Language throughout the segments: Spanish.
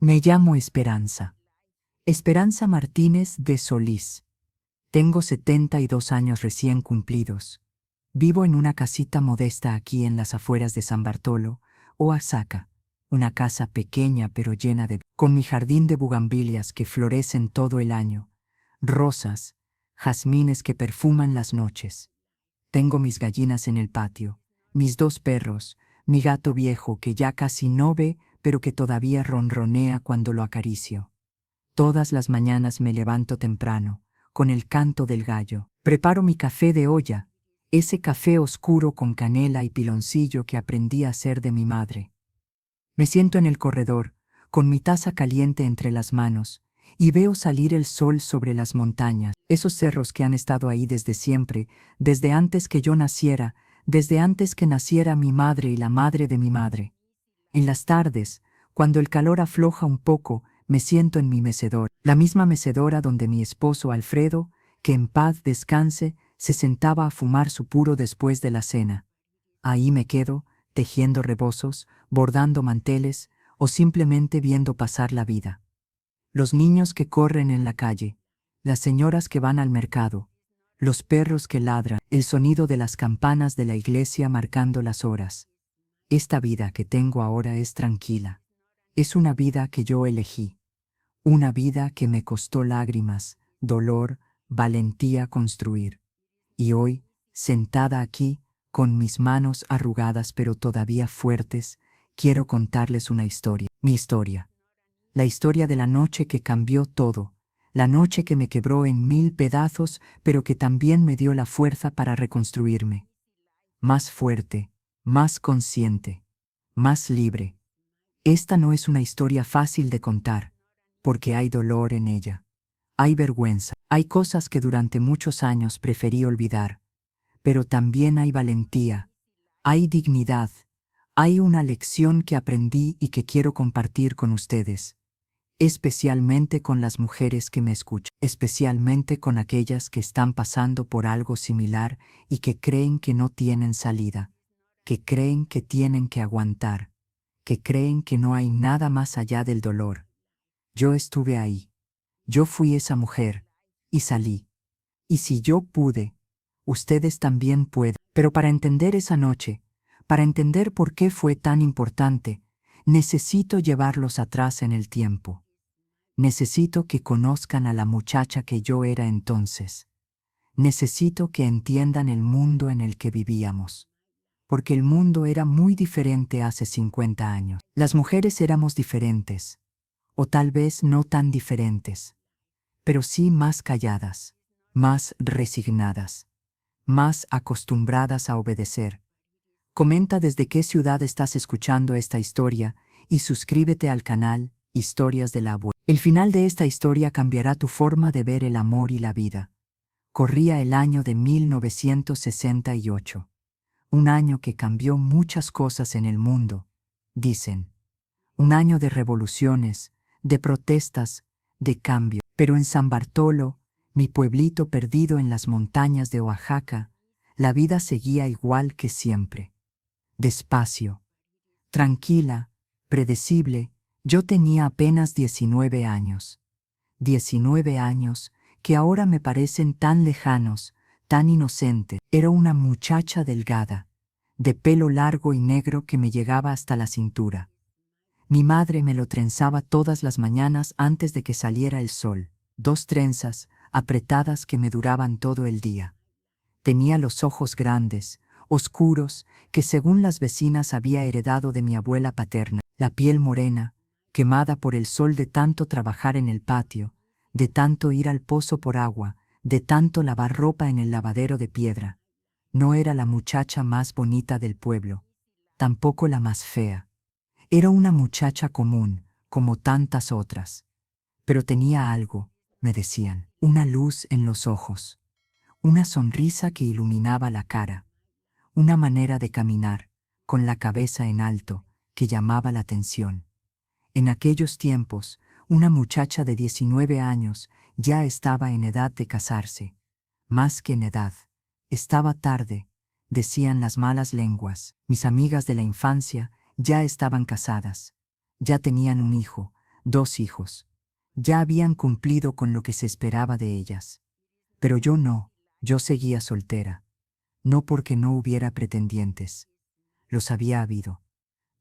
Me llamo Esperanza. Esperanza Martínez de Solís. Tengo 72 años recién cumplidos. Vivo en una casita modesta aquí en las afueras de San Bartolo, Oaxaca. Una casa pequeña pero llena con mi jardín de bugambilias que florecen todo el año, rosas, jazmines que perfuman las noches. Tengo mis gallinas en el patio, mis 2 perros, mi gato viejo que ya casi no ve, pero que todavía ronronea cuando lo acaricio. Todas las mañanas me levanto temprano, con el canto del gallo. Preparo mi café de olla, ese café oscuro con canela y piloncillo que aprendí a hacer de mi madre. Me siento en el corredor, con mi taza caliente entre las manos, y veo salir el sol sobre las montañas, esos cerros que han estado ahí desde siempre, desde antes que yo naciera, desde antes que naciera mi madre y la madre de mi madre. En las tardes, cuando el calor afloja un poco, me siento en mi mecedor, la misma mecedora donde mi esposo Alfredo, que en paz descanse, se sentaba a fumar su puro después de la cena. Ahí me quedo, tejiendo rebozos, bordando manteles o simplemente viendo pasar la vida. Los niños que corren en la calle, las señoras que van al mercado, los perros que ladran, el sonido de las campanas de la iglesia marcando las horas. Esta vida que tengo ahora es tranquila. Es una vida que yo elegí. Una vida que me costó lágrimas, dolor, valentía construir. Y hoy, sentada aquí, con mis manos arrugadas pero todavía fuertes, quiero contarles una historia. Mi historia. La historia de la noche que cambió todo. La noche que me quebró en 1000 pedazos, pero que también me dio la fuerza para reconstruirme. Más fuerte, más consciente, más libre. Esta no es una historia fácil de contar, porque hay dolor en ella. Hay vergüenza, hay cosas que durante muchos años preferí olvidar, pero también hay valentía, hay dignidad, hay una lección que aprendí y que quiero compartir con ustedes, especialmente con las mujeres que me escuchan, especialmente con aquellas que están pasando por algo similar y que creen que no tienen salida, que creen que tienen que aguantar, que creen que no hay nada más allá del dolor. Yo estuve ahí. Yo fui esa mujer, y salí. Y si yo pude, ustedes también pueden. Pero para entender esa noche, para entender por qué fue tan importante, necesito llevarlos atrás en el tiempo. Necesito que conozcan a la muchacha que yo era entonces. Necesito que entiendan el mundo en el que vivíamos. Porque el mundo era muy diferente hace 50 años. Las mujeres éramos diferentes, o tal vez no tan diferentes, pero sí más calladas, más resignadas, más acostumbradas a obedecer. Comenta desde qué ciudad estás escuchando esta historia y suscríbete al canal Historias de la Abuela. El final de esta historia cambiará tu forma de ver el amor y la vida. Corría el año de 1968. Un año que cambió muchas cosas en el mundo, dicen. Un año de revoluciones, de protestas, de cambio. Pero en San Bartolo, mi pueblito perdido en las montañas de Oaxaca, la vida seguía igual que siempre. Despacio, tranquila, predecible. Yo tenía apenas 19 años. 19 años que ahora me parecen tan lejanos, tan inocentes. Era una muchacha delgada, de pelo largo y negro que me llegaba hasta la cintura. Mi madre me lo trenzaba todas las mañanas antes de que saliera el sol, 2 trenzas apretadas que me duraban todo el día. Tenía los ojos grandes, oscuros, que según las vecinas había heredado de mi abuela paterna, la piel morena, quemada por el sol de tanto trabajar en el patio, de tanto ir al pozo por agua, de tanto lavar ropa en el lavadero de piedra. No era la muchacha más bonita del pueblo, tampoco la más fea. Era una muchacha común, como tantas otras. Pero tenía algo, me decían, una luz en los ojos, una sonrisa que iluminaba la cara, una manera de caminar, con la cabeza en alto, que llamaba la atención. En aquellos tiempos, una muchacha de 19 años ya estaba en edad de casarse. Más que en edad, estaba tarde, decían las malas lenguas. Mis amigas de la infancia ya estaban casadas, ya tenían un hijo, 2 hijos. Ya habían cumplido con lo que se esperaba de ellas. Pero yo no, yo seguía soltera. No porque no hubiera pretendientes. Los había habido.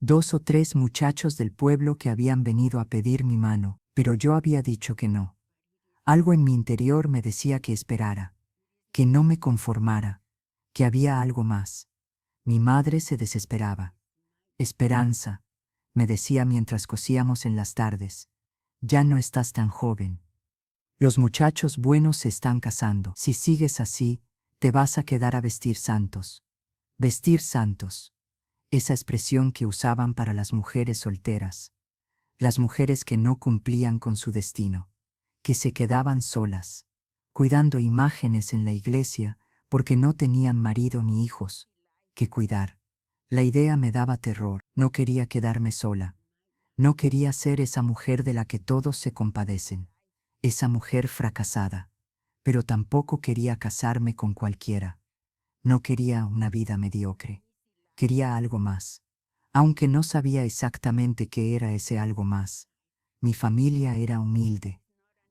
2 o 3 muchachos del pueblo que habían venido a pedir mi mano, pero yo había dicho que no. Algo en mi interior me decía que esperara, que no me conformara, que había algo más. Mi madre se desesperaba. Esperanza, me decía mientras cosíamos en las tardes, ya no estás tan joven. Los muchachos buenos se están casando. Si sigues así, te vas a quedar a vestir santos. Vestir santos. Esa expresión que usaban para las mujeres solteras. Las mujeres que no cumplían con su destino, que se quedaban solas, cuidando imágenes en la iglesia porque no tenían marido ni hijos que cuidar. La idea me daba terror. No quería quedarme sola. No quería ser esa mujer de la que todos se compadecen, esa mujer fracasada, pero tampoco quería casarme con cualquiera. No quería una vida mediocre. Quería algo más, aunque no sabía exactamente qué era ese algo más. Mi familia era humilde,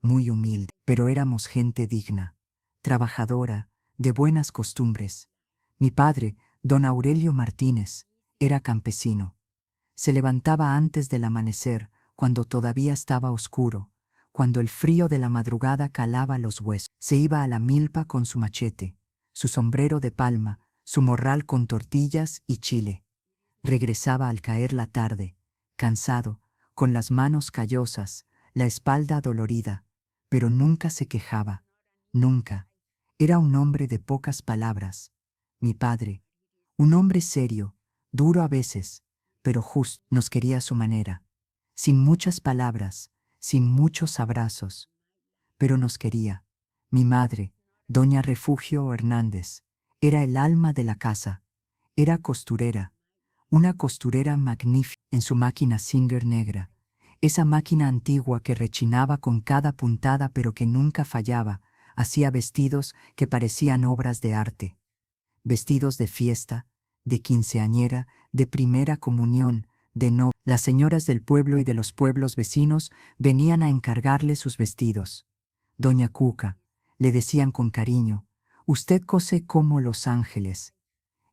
muy humilde, pero éramos gente digna, trabajadora, de buenas costumbres. Mi padre, don Aurelio Martínez, era campesino. Se levantaba antes del amanecer, cuando todavía estaba oscuro, cuando el frío de la madrugada calaba los huesos. Se iba a la milpa con su machete, su sombrero de palma, su morral con tortillas y chile. Regresaba al caer la tarde, cansado, con las manos callosas, la espalda dolorida, pero nunca se quejaba, nunca. Era un hombre de pocas palabras. Mi padre, un hombre serio, duro a veces, pero justo, nos quería a su manera, sin muchas palabras, sin muchos abrazos, pero nos quería. Mi madre, doña Refugio Hernández, era el alma de la casa, era costurera, una costurera magnífica en su máquina Singer negra, esa máquina antigua que rechinaba con cada puntada pero que nunca fallaba, hacía vestidos que parecían obras de arte, vestidos de fiesta, de quinceañera, de primera comunión, de no. Las señoras del pueblo y de los pueblos vecinos venían a encargarle sus vestidos. Doña Cuca, le decían con cariño, usted cose como los ángeles.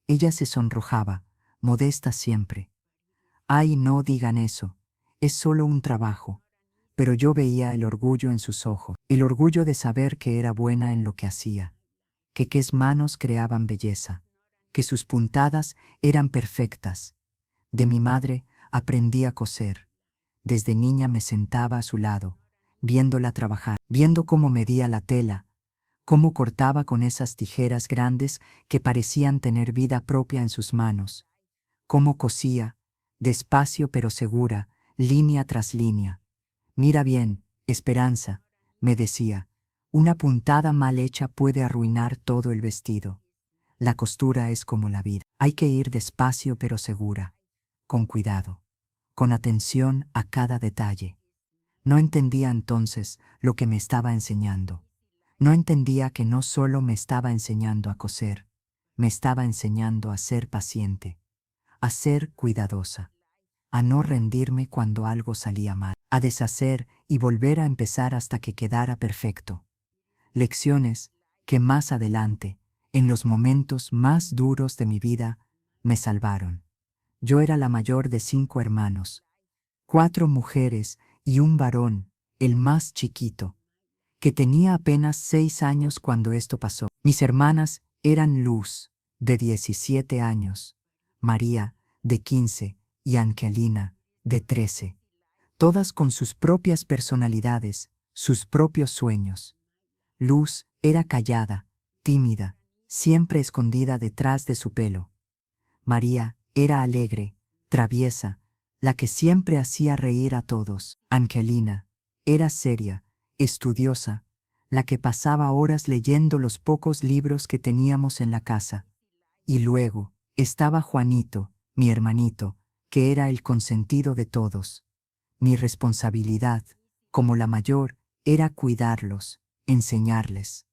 Ella se sonrojaba, modesta siempre. Ay, no digan eso, es solo un trabajo. Pero yo veía el orgullo en sus ojos, el orgullo de saber que era buena en lo que hacía, que sus manos creaban belleza, que sus puntadas eran perfectas. De mi madre aprendí a coser. Desde niña me sentaba a su lado, viéndola trabajar, viendo cómo medía la tela, cómo cortaba con esas tijeras grandes que parecían tener vida propia en sus manos, cómo cosía, despacio pero segura, línea tras línea. Mira bien, Esperanza, me decía, una puntada mal hecha puede arruinar todo el vestido. La costura es como la vida. Hay que ir despacio pero segura, con cuidado, con atención a cada detalle. No entendía entonces lo que me estaba enseñando. No entendía que no solo me estaba enseñando a coser, me estaba enseñando a ser paciente, a ser cuidadosa, a no rendirme cuando algo salía mal, a deshacer y volver a empezar hasta que quedara perfecto. Lecciones que más adelante, en los momentos más duros de mi vida, me salvaron. Yo era la mayor de 5 hermanos, 4 mujeres y un varón, el más chiquito, que tenía apenas 6 años cuando esto pasó. Mis hermanas eran Luz, de 17 años, María, de 15, y Angelina, de 13, todas con sus propias personalidades, sus propios sueños. Luz era callada, tímida, siempre escondida detrás de su pelo. María era alegre, traviesa, la que siempre hacía reír a todos. Angelina era seria, estudiosa, la que pasaba horas leyendo los pocos libros que teníamos en la casa. Y luego estaba Juanito, mi hermanito, que era el consentido de todos. Mi responsabilidad, como la mayor, era cuidarlos, enseñarles,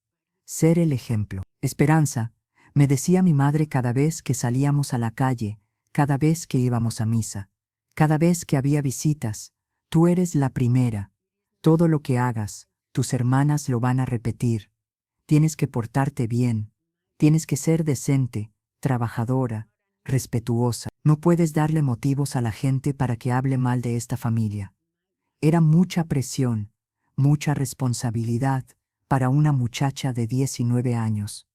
ser el ejemplo. Esperanza, me decía mi madre cada vez que salíamos a la calle, cada vez que íbamos a misa, cada vez que había visitas, Tú eres la primera. Todo lo que hagas, tus hermanas lo van a repetir. Tienes que portarte bien. Tienes que ser decente, trabajadora, respetuosa. No puedes darle motivos a la gente para que hable mal de esta familia. Era mucha presión, mucha responsabilidad para una muchacha de 19 años.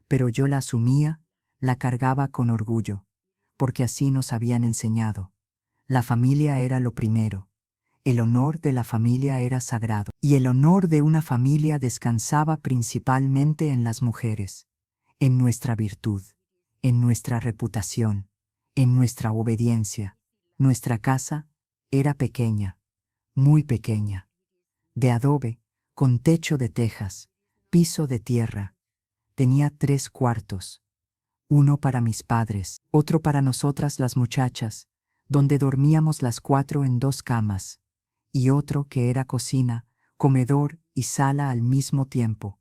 Pero yo la asumía, la cargaba con orgullo, porque así nos habían enseñado. La familia era lo primero. El honor de la familia era sagrado, y el honor de una familia descansaba principalmente en las mujeres, en nuestra virtud, en nuestra reputación, en nuestra obediencia. Nuestra casa era pequeña, muy pequeña, de adobe, con techo de tejas, piso de tierra. Tenía 3 cuartos, uno para mis padres, otro para nosotras las muchachas, donde dormíamos las 4 en 2 camas, y otro que era cocina, comedor y sala al mismo tiempo.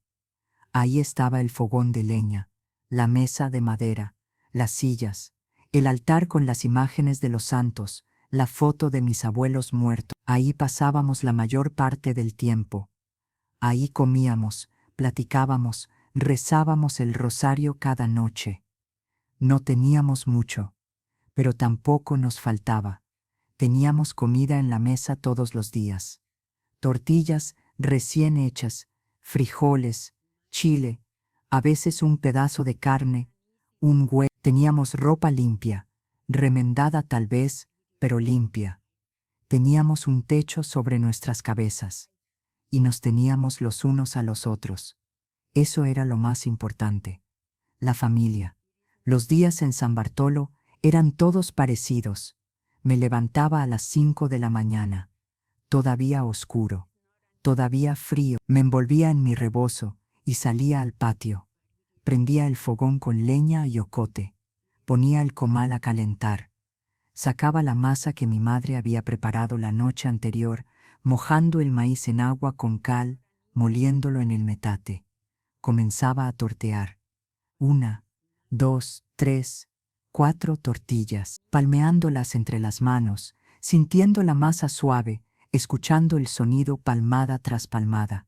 Ahí estaba el fogón de leña, la mesa de madera, las sillas, el altar con las imágenes de los santos, la foto de mis abuelos muertos. Ahí pasábamos la mayor parte del tiempo. Ahí comíamos, platicábamos, rezábamos el rosario cada noche. No teníamos mucho, pero tampoco nos faltaba. Teníamos comida en la mesa todos los días. Tortillas recién hechas, frijoles, chile, a veces un pedazo de carne, un huevo. Teníamos ropa limpia, remendada tal vez, pero limpia. Teníamos un techo sobre nuestras cabezas, y nos teníamos los unos a los otros. Eso era lo más importante. La familia. Los días en San Bartolo eran todos parecidos. Me levantaba a las 5 de la mañana, todavía oscuro, todavía frío. Me envolvía en mi rebozo y salía al patio. Prendía el fogón con leña y ocote. Ponía el comal a calentar. Sacaba la masa que mi madre había preparado la noche anterior, mojando el maíz en agua con cal, moliéndolo en el metate. Comenzaba a tortear. 1, 2, 3, 4 tortillas, palmeándolas entre las manos, sintiendo la masa suave, escuchando el sonido palmada tras palmada.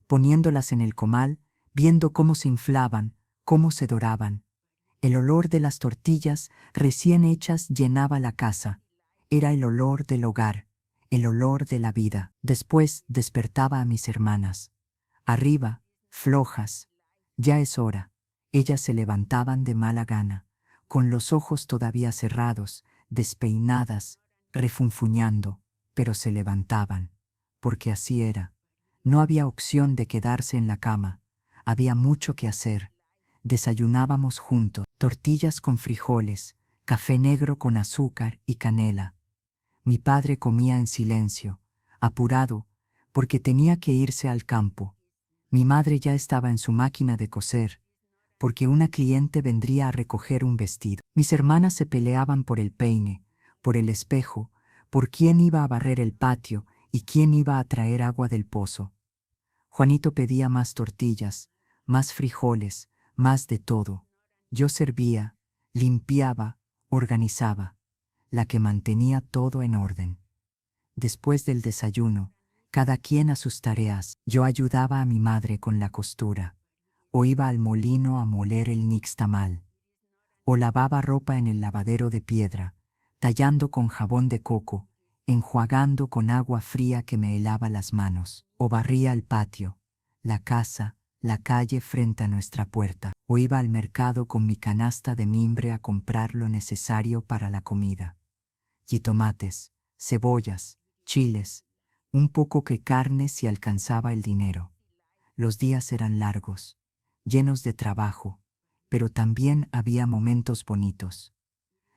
Poniéndolas en el comal, viendo cómo se inflaban, cómo se doraban. El olor de las tortillas recién hechas llenaba la casa. Era el olor del hogar, el olor de la vida. Después despertaba a mis hermanas. Arriba, flojas. Ya es hora. Ellas se levantaban de mala gana, con los ojos todavía cerrados, despeinadas, refunfuñando, pero se levantaban, porque así era. No había opción de quedarse en la cama. Había mucho que hacer. Desayunábamos juntos, tortillas con frijoles, café negro con azúcar y canela. Mi padre comía en silencio, apurado, porque tenía que irse al campo. Mi madre ya estaba en su máquina de coser, porque una cliente vendría a recoger un vestido. Mis hermanas se peleaban por el peine, por el espejo, por quién iba a barrer el patio y quién iba a traer agua del pozo. Juanito pedía más tortillas, más frijoles, más de todo. Yo servía, limpiaba, organizaba, la que mantenía todo en orden. Después del desayuno, cada quien a sus tareas. Yo ayudaba a mi madre con la costura, o iba al molino a moler el nixtamal, o lavaba ropa en el lavadero de piedra, tallando con jabón de coco, enjuagando con agua fría que me helaba las manos, o barría el patio, la casa, la calle frente a nuestra puerta, o iba al mercado con mi canasta de mimbre a comprar lo necesario para la comida. Jitomates, cebollas, chiles, un poco que carne si alcanzaba el dinero. Los días eran largos, llenos de trabajo, pero también había momentos bonitos.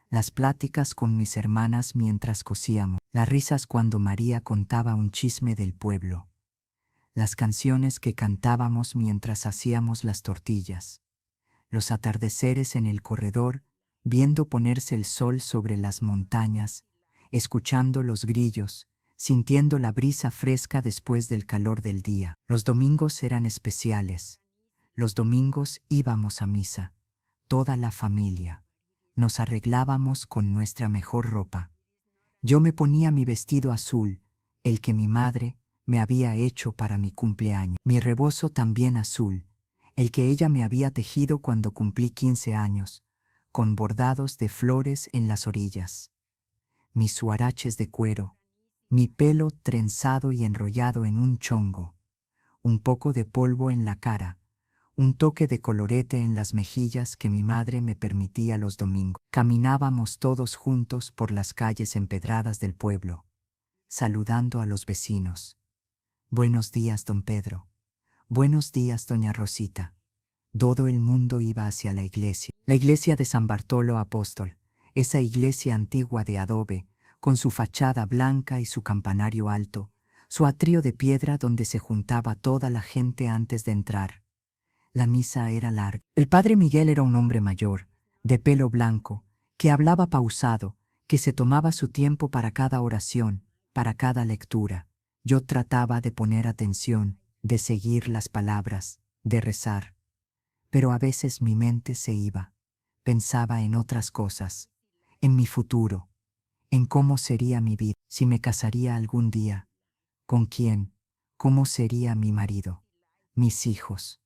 Las pláticas con mis hermanas mientras cosíamos, las risas cuando María contaba un chisme del pueblo, las canciones que cantábamos mientras hacíamos las tortillas, los atardeceres en el corredor, viendo ponerse el sol sobre las montañas, escuchando los grillos, sintiendo la brisa fresca después del calor del día. Los domingos eran especiales. Los domingos íbamos a misa, toda la familia. Nos arreglábamos con nuestra mejor ropa. Yo me ponía mi vestido azul, el que mi madre me había hecho para mi cumpleaños. Mi rebozo también azul, el que ella me había tejido cuando cumplí 15 años, con bordados de flores en las orillas. Mis huaraches de cuero, mi pelo trenzado y enrollado en un chongo, un poco de polvo en la cara, un toque de colorete en las mejillas que mi madre me permitía los domingos. Caminábamos todos juntos por las calles empedradas del pueblo, saludando a los vecinos. Buenos días, don Pedro. Buenos días, doña Rosita. Todo el mundo iba hacia la iglesia de San Bartolo Apóstol, esa iglesia antigua de adobe, con su fachada blanca y su campanario alto, su atrio de piedra donde se juntaba toda la gente antes de entrar. La misa era larga. El padre Miguel era un hombre mayor, de pelo blanco, que hablaba pausado, que se tomaba su tiempo para cada oración, para cada lectura. Yo trataba de poner atención, de seguir las palabras, de rezar. Pero a veces mi mente se iba. Pensaba en otras cosas, en mi futuro, en cómo sería mi vida, si me casaría algún día, con quién, cómo sería mi marido, mis hijos,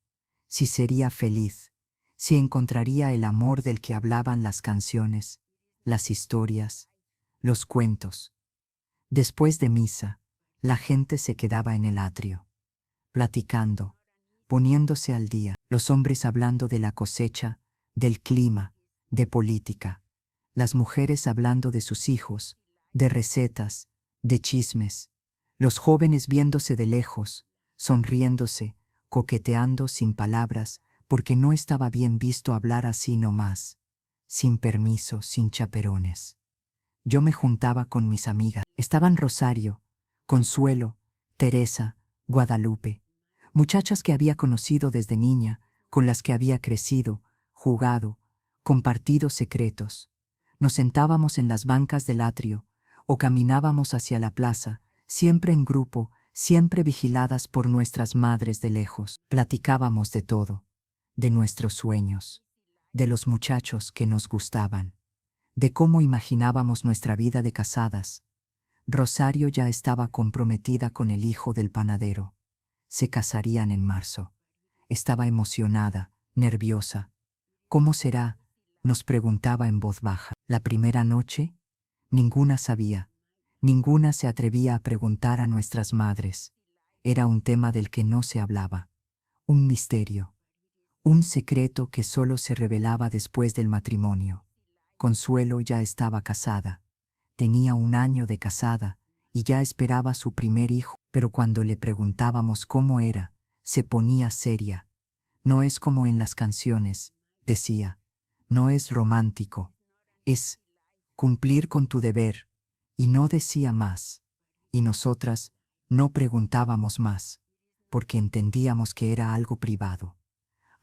si sería feliz, si encontraría el amor del que hablaban las canciones, las historias, los cuentos. Después de misa, la gente se quedaba en el atrio, platicando, poniéndose al día, los hombres hablando de la cosecha, del clima, de política, las mujeres hablando de sus hijos, de recetas, de chismes, los jóvenes viéndose de lejos, sonriéndose, coqueteando sin palabras, porque no estaba bien visto hablar así nomás, sin permiso, sin chaperones. Yo me juntaba con mis amigas. Estaban Rosario, Consuelo, Teresa, Guadalupe, muchachas que había conocido desde niña, con las que había crecido, jugado, compartido secretos. Nos sentábamos en las bancas del atrio o caminábamos hacia la plaza, siempre en grupo, siempre vigiladas por nuestras madres de lejos. Platicábamos de todo, de nuestros sueños, de los muchachos que nos gustaban, de cómo imaginábamos nuestra vida de casadas. Rosario ya estaba comprometida con el hijo del panadero. Se casarían en marzo. Estaba emocionada, nerviosa. ¿Cómo será?, nos preguntaba en voz baja. La primera noche, ninguna sabía. Ninguna se atrevía a preguntar a nuestras madres. Era un tema del que no se hablaba. Un misterio. Un secreto que solo se revelaba después del matrimonio. Consuelo ya estaba casada. Tenía 1 año de casada y ya esperaba su primer hijo, pero cuando le preguntábamos cómo era, se ponía seria. No es como en las canciones, decía. No es romántico. Es cumplir con tu deber. Y no decía más. Y nosotras no preguntábamos más, porque entendíamos que era algo privado,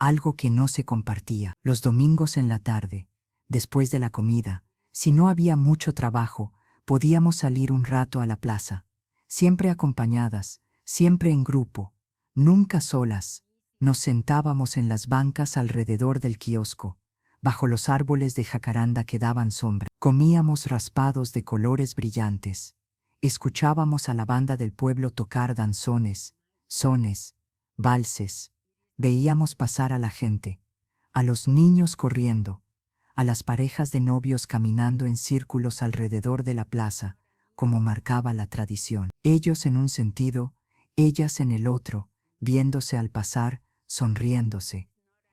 algo que no se compartía. Los domingos en la tarde, después de la comida, si no había mucho trabajo, podíamos salir un rato a la plaza, siempre acompañadas, siempre en grupo, nunca solas. Nos sentábamos en las bancas alrededor del kiosco, bajo los árboles de jacaranda que daban sombra. Comíamos raspados de colores brillantes. Escuchábamos a la banda del pueblo tocar danzones, sones, valses. Veíamos pasar a la gente, a los niños corriendo, a las parejas de novios caminando en círculos alrededor de la plaza, como marcaba la tradición. Ellos en un sentido, ellas en el otro, viéndose al pasar, sonriéndose.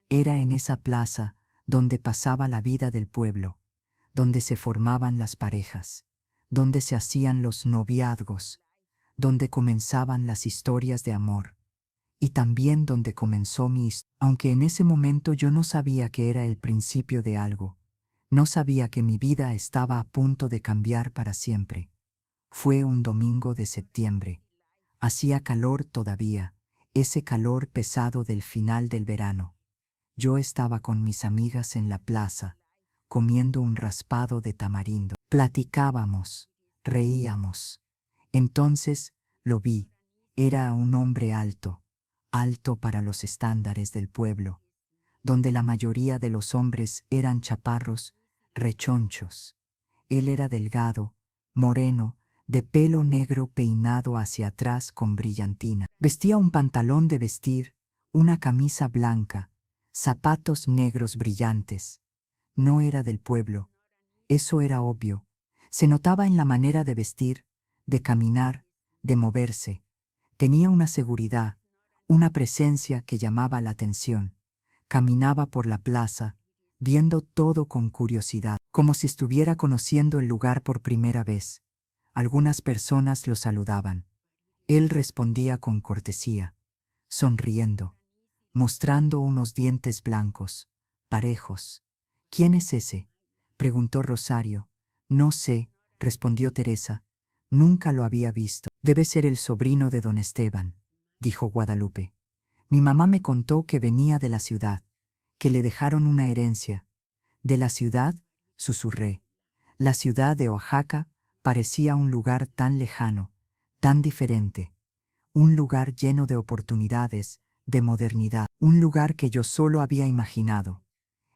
Era en esa plaza donde pasaba la vida del pueblo, donde se formaban las parejas, donde se hacían los noviazgos, donde comenzaban las historias de amor, y también donde comenzó mi historia. Aunque en ese momento yo no sabía que era el principio de algo, no sabía que mi vida estaba a punto de cambiar para siempre. Fue un domingo de septiembre. Hacía calor todavía, ese calor pesado del final del verano. Yo estaba con mis amigas en la plaza, comiendo un raspado de tamarindo. Platicábamos, reíamos. Entonces lo vi. Era un hombre alto, alto para los estándares del pueblo, donde la mayoría de los hombres eran chaparros, rechonchos. Él era delgado, moreno, de pelo negro peinado hacia atrás con brillantina. Vestía un pantalón de vestir, una camisa blanca, zapatos negros brillantes. No era del pueblo. Eso era obvio. Se notaba en la manera de vestir, de caminar, de moverse. Tenía una seguridad, una presencia que llamaba la atención. Caminaba por la plaza, viendo todo con curiosidad, como si estuviera conociendo el lugar por primera vez. Algunas personas lo saludaban. Él respondía con cortesía, sonriendo, mostrando unos dientes blancos, parejos. ¿Quién es ese?, preguntó Rosario. No sé, respondió Teresa. Nunca lo había visto. Debe ser el sobrino de don Esteban, dijo Guadalupe. Mi mamá me contó que venía de la ciudad, que le dejaron una herencia. ¿De la ciudad?, susurré. La ciudad de Oaxaca parecía un lugar tan lejano, tan diferente. Un lugar lleno de oportunidades, de modernidad. Un lugar que yo solo había imaginado.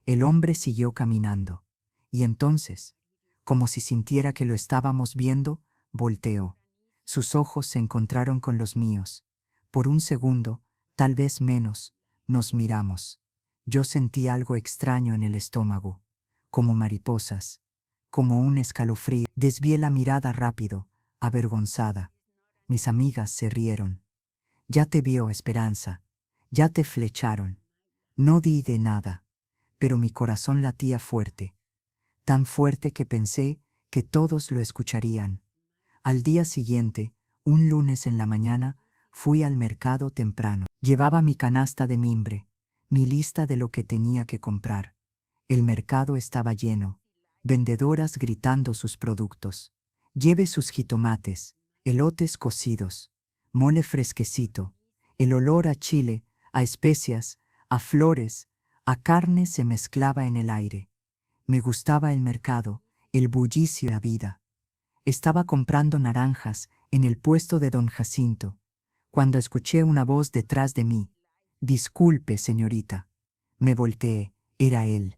El hombre siguió caminando. Y entonces, como si sintiera que lo estábamos viendo, volteó. Sus ojos se encontraron con los míos. Por un segundo, tal vez menos, nos miramos. Yo sentí algo extraño en el estómago, como mariposas, como un escalofrío. Desvié la mirada rápido, avergonzada. Mis amigas se rieron. Ya te vio, Esperanza. Ya te flecharon. No di de nada, pero mi corazón latía fuerte. Tan fuerte que pensé que todos lo escucharían. Al día siguiente, un lunes en la mañana, fui al mercado temprano. Llevaba mi canasta de mimbre, mi lista de lo que tenía que comprar. El mercado estaba lleno, vendedoras gritando sus productos. Lleve sus jitomates, elotes cocidos, mole fresquecito. El olor a chile, a especias, a flores, a carne se mezclaba en el aire. Me gustaba el mercado, el bullicio de la vida. Estaba comprando naranjas en el puesto de don Jacinto, cuando escuché una voz detrás de mí. Disculpe, señorita. Me volteé. Era él,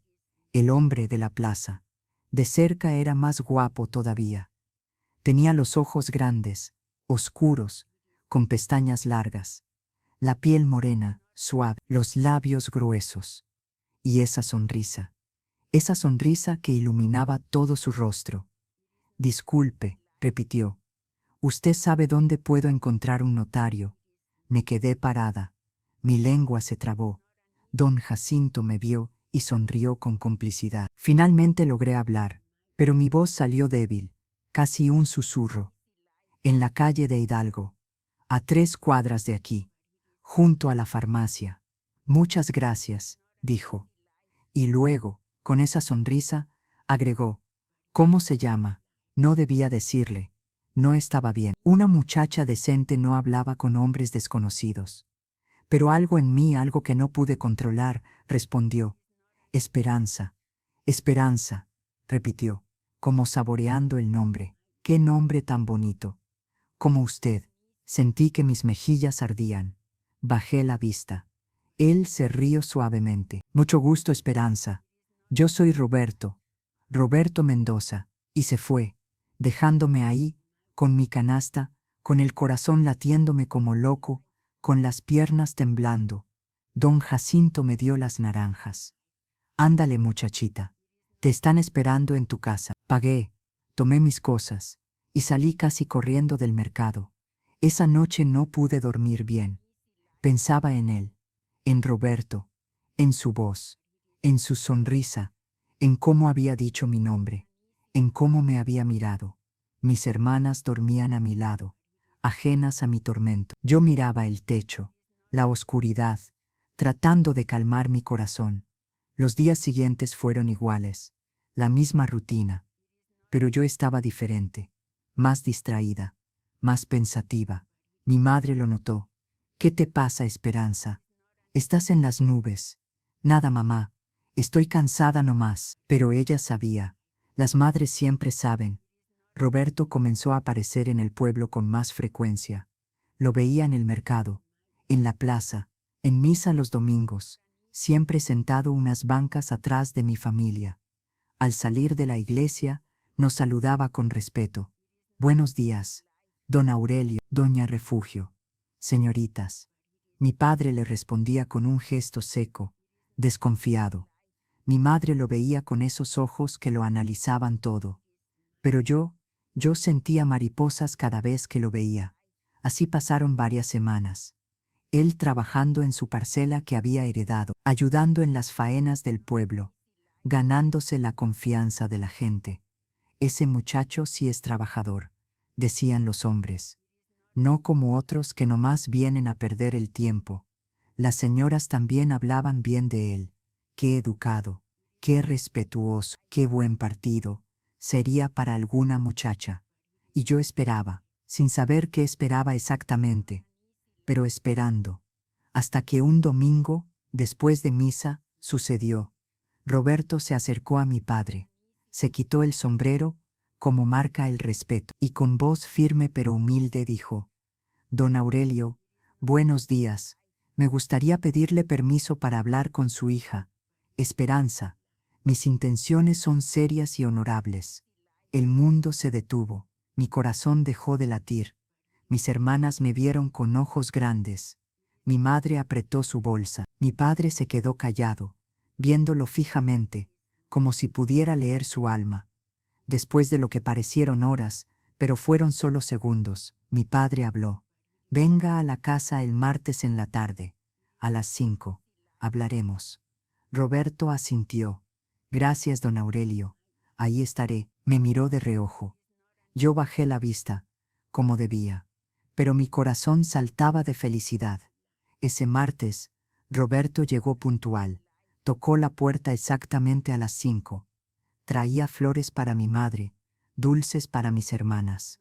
el hombre de la plaza. De cerca era más guapo todavía. Tenía los ojos grandes, oscuros, con pestañas largas, la piel morena, suave, los labios gruesos. Y esa sonrisa que iluminaba todo su rostro. Disculpe, repitió. ¿Usted sabe dónde puedo encontrar un notario? Me quedé parada. Mi lengua se trabó. Don Jacinto me vio y sonrió con complicidad. Finalmente logré hablar, pero mi voz salió débil, casi un susurro. En la calle de Hidalgo, a 3 cuadras de aquí, junto a la farmacia. Muchas gracias, dijo. Y luego, con esa sonrisa, agregó, ¿cómo se llama? No debía decirle. No estaba bien. Una muchacha decente no hablaba con hombres desconocidos. Pero algo en mí, algo que no pude controlar, respondió. Esperanza. Esperanza, repitió, como saboreando el nombre. ¡Qué nombre tan bonito! Como usted. Sentí que mis mejillas ardían. Bajé la vista. Él se rió suavemente. Mucho gusto, Esperanza. Yo soy Roberto. Roberto Mendoza. Y se fue, dejándome ahí, con mi canasta, con el corazón latiéndome como loco, con las piernas temblando. Don Jacinto me dio las naranjas. Ándale, muchachita. Te están esperando en tu casa. Pagué, tomé mis cosas, y salí casi corriendo del mercado. Esa noche no pude dormir bien. Pensaba en él, en Roberto, en su voz, en su sonrisa, en cómo había dicho mi nombre, en cómo me había mirado. Mis hermanas dormían a mi lado, ajenas a mi tormento. Yo miraba el techo, la oscuridad, tratando de calmar mi corazón. Los días siguientes fueron iguales, la misma rutina, pero yo estaba diferente, más distraída, más pensativa. Mi madre lo notó. ¿Qué te pasa, Esperanza? Estás en las nubes. Nada, mamá. Estoy cansada nomás. Pero ella sabía. Las madres siempre saben. Roberto comenzó a aparecer en el pueblo con más frecuencia. Lo veía en el mercado, en la plaza, en misa los domingos, siempre sentado unas bancas atrás de mi familia. Al salir de la iglesia, nos saludaba con respeto. Buenos días, don Aurelio, doña Refugio, señoritas. Mi padre le respondía con un gesto seco, desconfiado. Mi madre lo veía con esos ojos que lo analizaban todo. Pero yo sentía mariposas cada vez que lo veía. Así pasaron varias semanas. Él trabajando en su parcela que había heredado, ayudando en las faenas del pueblo, ganándose la confianza de la gente. Ese muchacho sí es trabajador, decían los hombres. No como otros que nomás vienen a perder el tiempo. Las señoras también hablaban bien de él. Qué educado, qué respetuoso, qué buen partido sería para alguna muchacha. Y yo esperaba, sin saber qué esperaba exactamente, pero esperando. Hasta que un domingo, después de misa, sucedió. Roberto se acercó a mi padre, se quitó el sombrero, como marca el respeto, y con voz firme pero humilde dijo: Don Aurelio, buenos días. Me gustaría pedirle permiso para hablar con su hija, Esperanza. Mis intenciones son serias y honorables. El mundo se detuvo, mi corazón dejó de latir. Mis hermanas me vieron con ojos grandes. Mi madre apretó su bolsa. Mi padre se quedó callado, viéndolo fijamente, como si pudiera leer su alma. Después de lo que parecieron horas, pero fueron solo segundos, mi padre habló. Venga a la casa el martes en la tarde. A las 5. Hablaremos. Roberto asintió. Gracias, don Aurelio. Ahí estaré. Me miró de reojo. Yo bajé la vista, como debía, pero mi corazón saltaba de felicidad. Ese martes, Roberto llegó puntual. Tocó la puerta exactamente a las 5. Traía flores para mi madre, dulces para mis hermanas.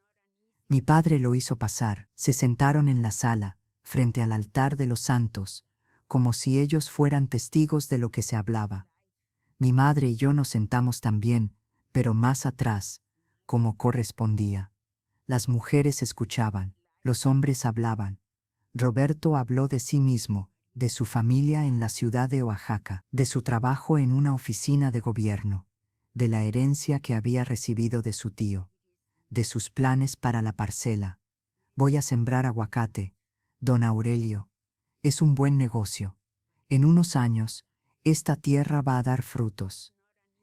Mi padre lo hizo pasar. Se sentaron en la sala, frente al altar de los santos, como si ellos fueran testigos de lo que se hablaba. Mi madre y yo nos sentamos también, pero más atrás, como correspondía. Las mujeres escuchaban, los hombres hablaban. Roberto habló de sí mismo, de su familia en la ciudad de Oaxaca, de su trabajo en una oficina de gobierno, de la herencia que había recibido de su tío, de sus planes para la parcela. Voy a sembrar aguacate, don Aurelio. Es un buen negocio. En unos años, esta tierra va a dar frutos.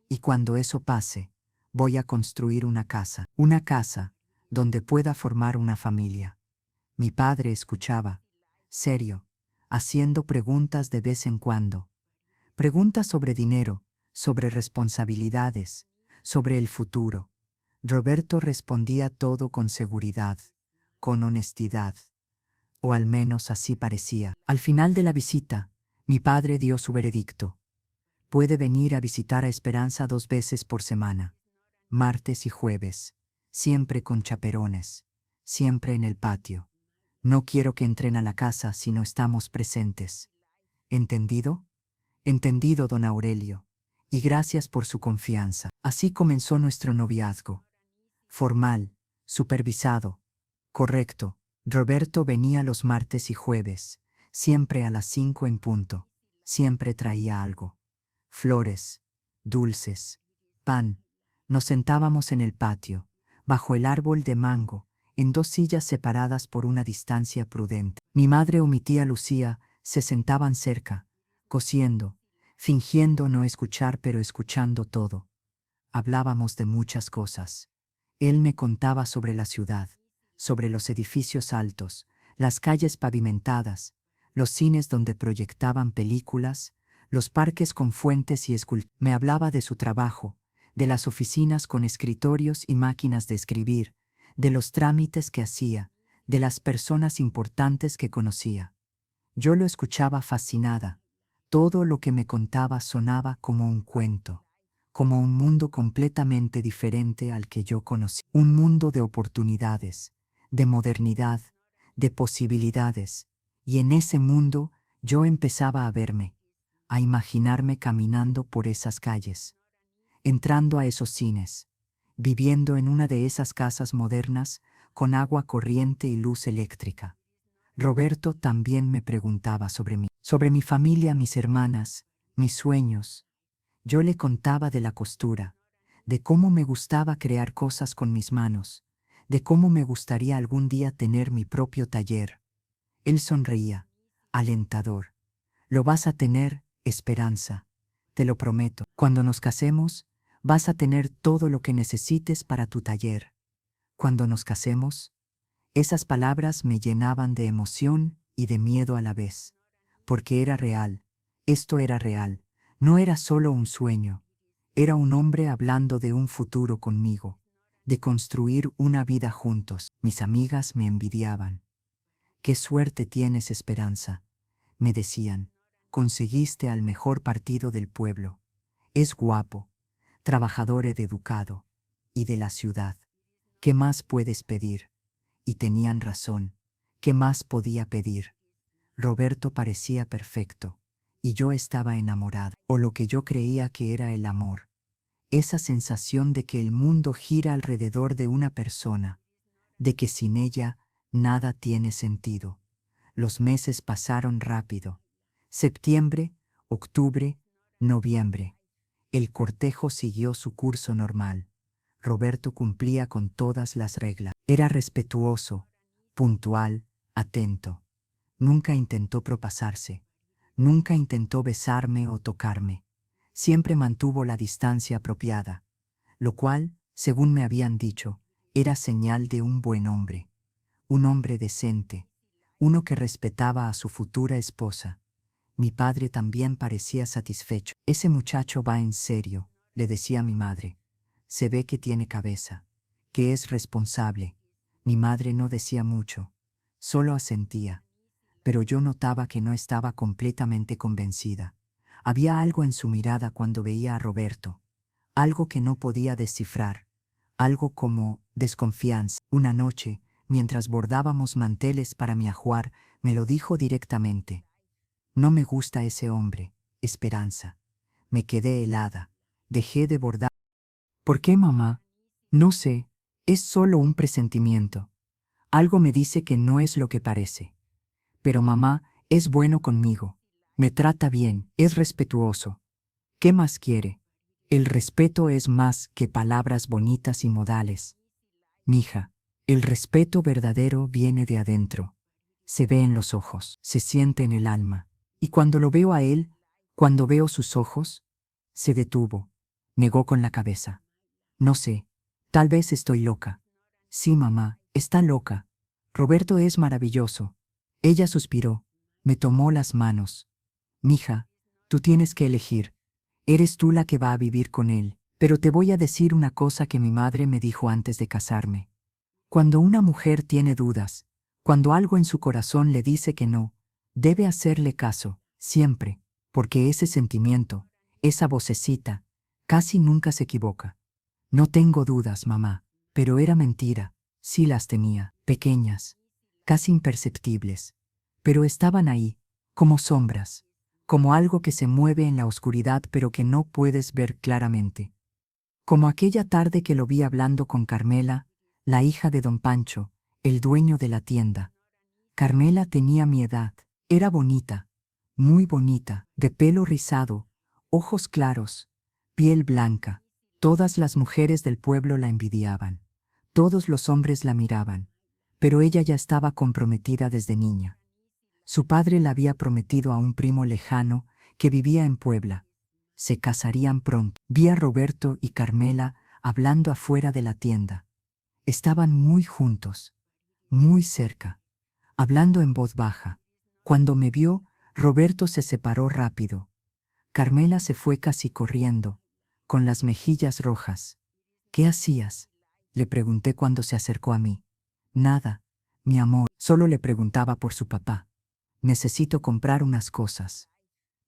Y cuando eso pase, voy a construir una casa donde pueda formar una familia. Mi padre escuchaba, serio, haciendo preguntas de vez en cuando. Preguntas sobre dinero, sobre responsabilidades, sobre el futuro. Roberto respondía todo con seguridad, con honestidad. O al menos así parecía. Al final de la visita, mi padre dio su veredicto. Puede venir a visitar a Esperanza 2 veces por semana, martes y jueves, siempre con chaperones, siempre en el patio. No quiero que entren a la casa si no estamos presentes. ¿Entendido? Entendido, don Aurelio. Y gracias por su confianza. Así comenzó nuestro noviazgo. Formal, supervisado, correcto. Roberto venía los martes y jueves, siempre a las 5 en punto. Siempre traía algo. Flores, dulces, pan. Nos sentábamos en el patio, bajo el árbol de mango, en 2 sillas separadas por una distancia prudente. Mi madre o mi tía Lucía se sentaban cerca, cosiendo, fingiendo no escuchar pero escuchando todo. Hablábamos de muchas cosas. Él me contaba sobre la ciudad, sobre los edificios altos, las calles pavimentadas, los cines donde proyectaban películas, los parques con fuentes y esculturas. Me hablaba de su trabajo, de las oficinas con escritorios y máquinas de escribir, de los trámites que hacía, de las personas importantes que conocía. Yo lo escuchaba fascinada. Todo lo que me contaba sonaba como un cuento, como un mundo completamente diferente al que yo conocí. Un mundo de oportunidades, de modernidad, de posibilidades. Y en ese mundo yo empezaba a verme, a imaginarme caminando por esas calles, entrando a esos cines, viviendo en una de esas casas modernas con agua corriente y luz eléctrica. Roberto también me preguntaba sobre mi familia, mis hermanas, mis sueños. Yo le contaba de la costura, de cómo me gustaba crear cosas con mis manos, de cómo me gustaría algún día tener mi propio taller. Él sonreía, alentador. Lo vas a tener, Esperanza. Te lo prometo. Cuando nos casemos, vas a tener todo lo que necesites para tu taller. Cuando nos casemos, esas palabras me llenaban de emoción y de miedo a la vez. Porque era real. Esto era real. No era solo un sueño. Era un hombre hablando de un futuro conmigo, de construir una vida juntos. Mis amigas me envidiaban. «Qué suerte tienes, Esperanza», me decían. «Conseguiste al mejor partido del pueblo. Es guapo, trabajador y educado, y de la ciudad. ¿Qué más puedes pedir?». Y tenían razón. ¿Qué más podía pedir? Roberto parecía perfecto, y yo estaba enamorada, o lo que yo creía que era el amor. Esa sensación de que el mundo gira alrededor de una persona, de que sin ella nada tiene sentido. Los meses pasaron rápido. Septiembre, octubre, noviembre. El cortejo siguió su curso normal. Roberto cumplía con todas las reglas. Era respetuoso, puntual, atento. Nunca intentó propasarse. Nunca intentó besarme o tocarme. Siempre mantuvo la distancia apropiada, lo cual, según me habían dicho, era señal de un buen hombre. Un hombre decente, uno que respetaba a su futura esposa. Mi padre también parecía satisfecho. «Ese muchacho va en serio», le decía mi madre. «Se ve que tiene cabeza, que es responsable». Mi madre no decía mucho, solo asentía, pero yo notaba que no estaba completamente convencida. Había algo en su mirada cuando veía a Roberto, algo que no podía descifrar, algo como desconfianza. Una noche, mientras bordábamos manteles para mi ajuar, me lo dijo directamente. «No me gusta ese hombre, Esperanza». Me quedé helada. Dejé de bordar. «¿Por qué, mamá?» «No sé, es solo un presentimiento. Algo me dice que no es lo que parece. Pero mamá es bueno conmigo. Me trata bien, es respetuoso. ¿Qué más quiere? El respeto es más que palabras bonitas y modales. Mija, el respeto verdadero viene de adentro. Se ve en los ojos, se siente en el alma. Y cuando lo veo a él, cuando veo sus ojos», se detuvo, negó con la cabeza. «No sé, tal vez estoy loca». «Sí, mamá, está loca. Roberto es maravilloso». Ella suspiró, me tomó las manos. «Mija, tú tienes que elegir. Eres tú la que va a vivir con él. Pero te voy a decir una cosa que mi madre me dijo antes de casarme. Cuando una mujer tiene dudas, cuando algo en su corazón le dice que no, debe hacerle caso, siempre, porque ese sentimiento, esa vocecita, casi nunca se equivoca». «No tengo dudas, mamá». Pero era mentira. Sí las tenía, pequeñas, casi imperceptibles, pero estaban ahí, como sombras, como algo que se mueve en la oscuridad pero que no puedes ver claramente. Como aquella tarde que lo vi hablando con Carmela, la hija de don Pancho, el dueño de la tienda. Carmela tenía mi edad, era bonita, muy bonita, de pelo rizado, ojos claros, piel blanca. Todas las mujeres del pueblo la envidiaban, todos los hombres la miraban, pero ella ya estaba comprometida desde niña. Su padre la había prometido a un primo lejano que vivía en Puebla. Se casarían pronto. Vi a Roberto y Carmela hablando afuera de la tienda. Estaban muy juntos, muy cerca, hablando en voz baja. Cuando me vio, Roberto se separó rápido. Carmela se fue casi corriendo, con las mejillas rojas. «¿Qué hacías?», le pregunté cuando se acercó a mí. «Nada, mi amor». Solo le preguntaba por su papá. «Necesito comprar unas cosas».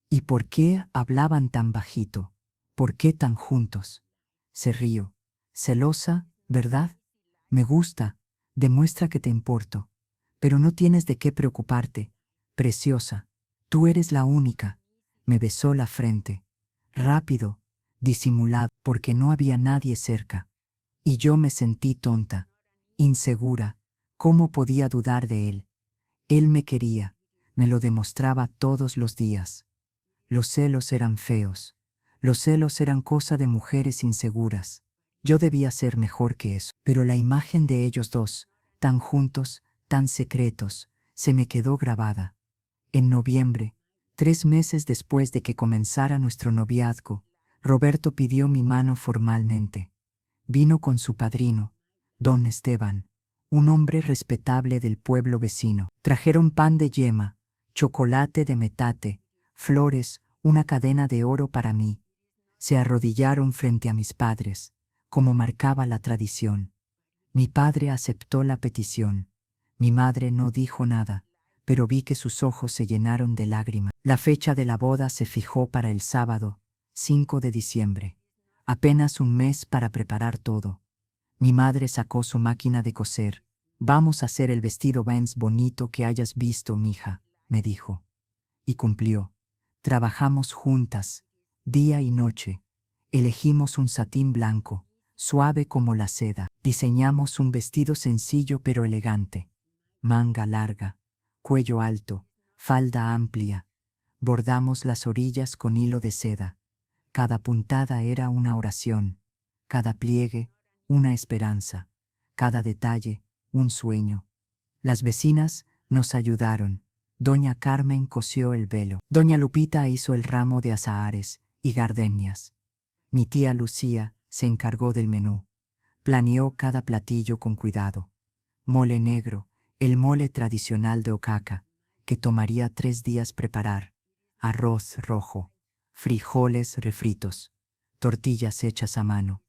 ¿Y por qué hablaban tan bajito? ¿Por qué tan juntos? Se rió. «Celosa, ¿verdad? Me gusta, demuestra que te importo. Pero no tienes de qué preocuparte, preciosa. Tú eres la única». Me besó la frente. Rápido, disimulado, porque no había nadie cerca. Y yo me sentí tonta, insegura. ¿Cómo podía dudar de él? Él me quería, me lo demostraba todos los días. Los celos eran feos. Los celos eran cosa de mujeres inseguras. Yo debía ser mejor que eso, pero la imagen de ellos dos, tan juntos, tan secretos, se me quedó grabada. En noviembre, 3 meses después de que comenzara nuestro noviazgo, Roberto pidió mi mano formalmente. Vino con su padrino, don Esteban, un hombre respetable del pueblo vecino. Trajeron pan de yema, chocolate de metate, flores, una cadena de oro para mí. Se arrodillaron frente a mis padres, como marcaba la tradición. Mi padre aceptó la petición. Mi madre no dijo nada, pero vi que sus ojos se llenaron de lágrimas. La fecha de la boda se fijó para el sábado, 5 de diciembre. Apenas un mes para preparar todo. Mi madre sacó su máquina de coser. Vamos a hacer el vestido más bonito que hayas visto, mija, me dijo. Y cumplió. Trabajamos juntas, día y noche. Elegimos un satín blanco, suave como la seda. Diseñamos un vestido sencillo pero elegante. Manga larga, cuello alto, falda amplia. Bordamos las orillas con hilo de seda. Cada puntada era una oración, cada pliegue, una esperanza, cada detalle, un sueño. Las vecinas nos ayudaron. Doña Carmen cosió el velo. Doña Lupita hizo el ramo de azahares y gardenias. Mi tía Lucía se encargó del menú. Planeó cada platillo con cuidado. Mole negro, el mole tradicional de Oaxaca, que tomaría 3 días preparar. Arroz rojo, frijoles refritos, tortillas hechas a mano,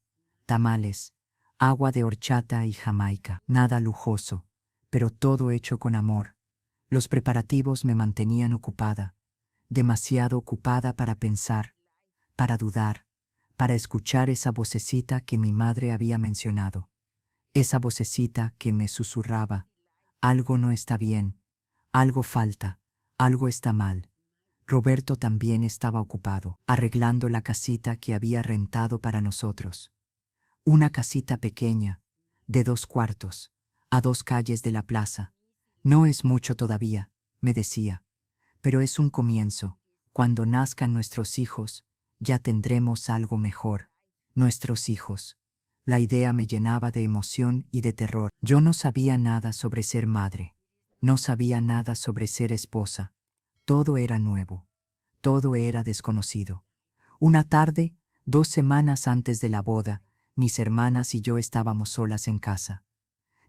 tamales, agua de horchata y jamaica. Nada lujoso, pero todo hecho con amor. Los preparativos me mantenían ocupada, demasiado ocupada para pensar, para dudar, para escuchar esa vocecita que mi madre había mencionado. Esa vocecita que me susurraba: algo no está bien, algo falta, algo está mal. Roberto también estaba ocupado, arreglando la casita que había rentado para nosotros. Una casita pequeña, de 2 cuartos, a 2 calles de la plaza. No es mucho todavía, me decía, pero es un comienzo. Cuando nazcan nuestros hijos, ya tendremos algo mejor. Nuestros hijos. La idea me llenaba de emoción y de terror. Yo no sabía nada sobre ser madre. No sabía nada sobre ser esposa. Todo era nuevo. Todo era desconocido. Una tarde, 2 semanas antes de la boda, mis hermanas y yo estábamos solas en casa.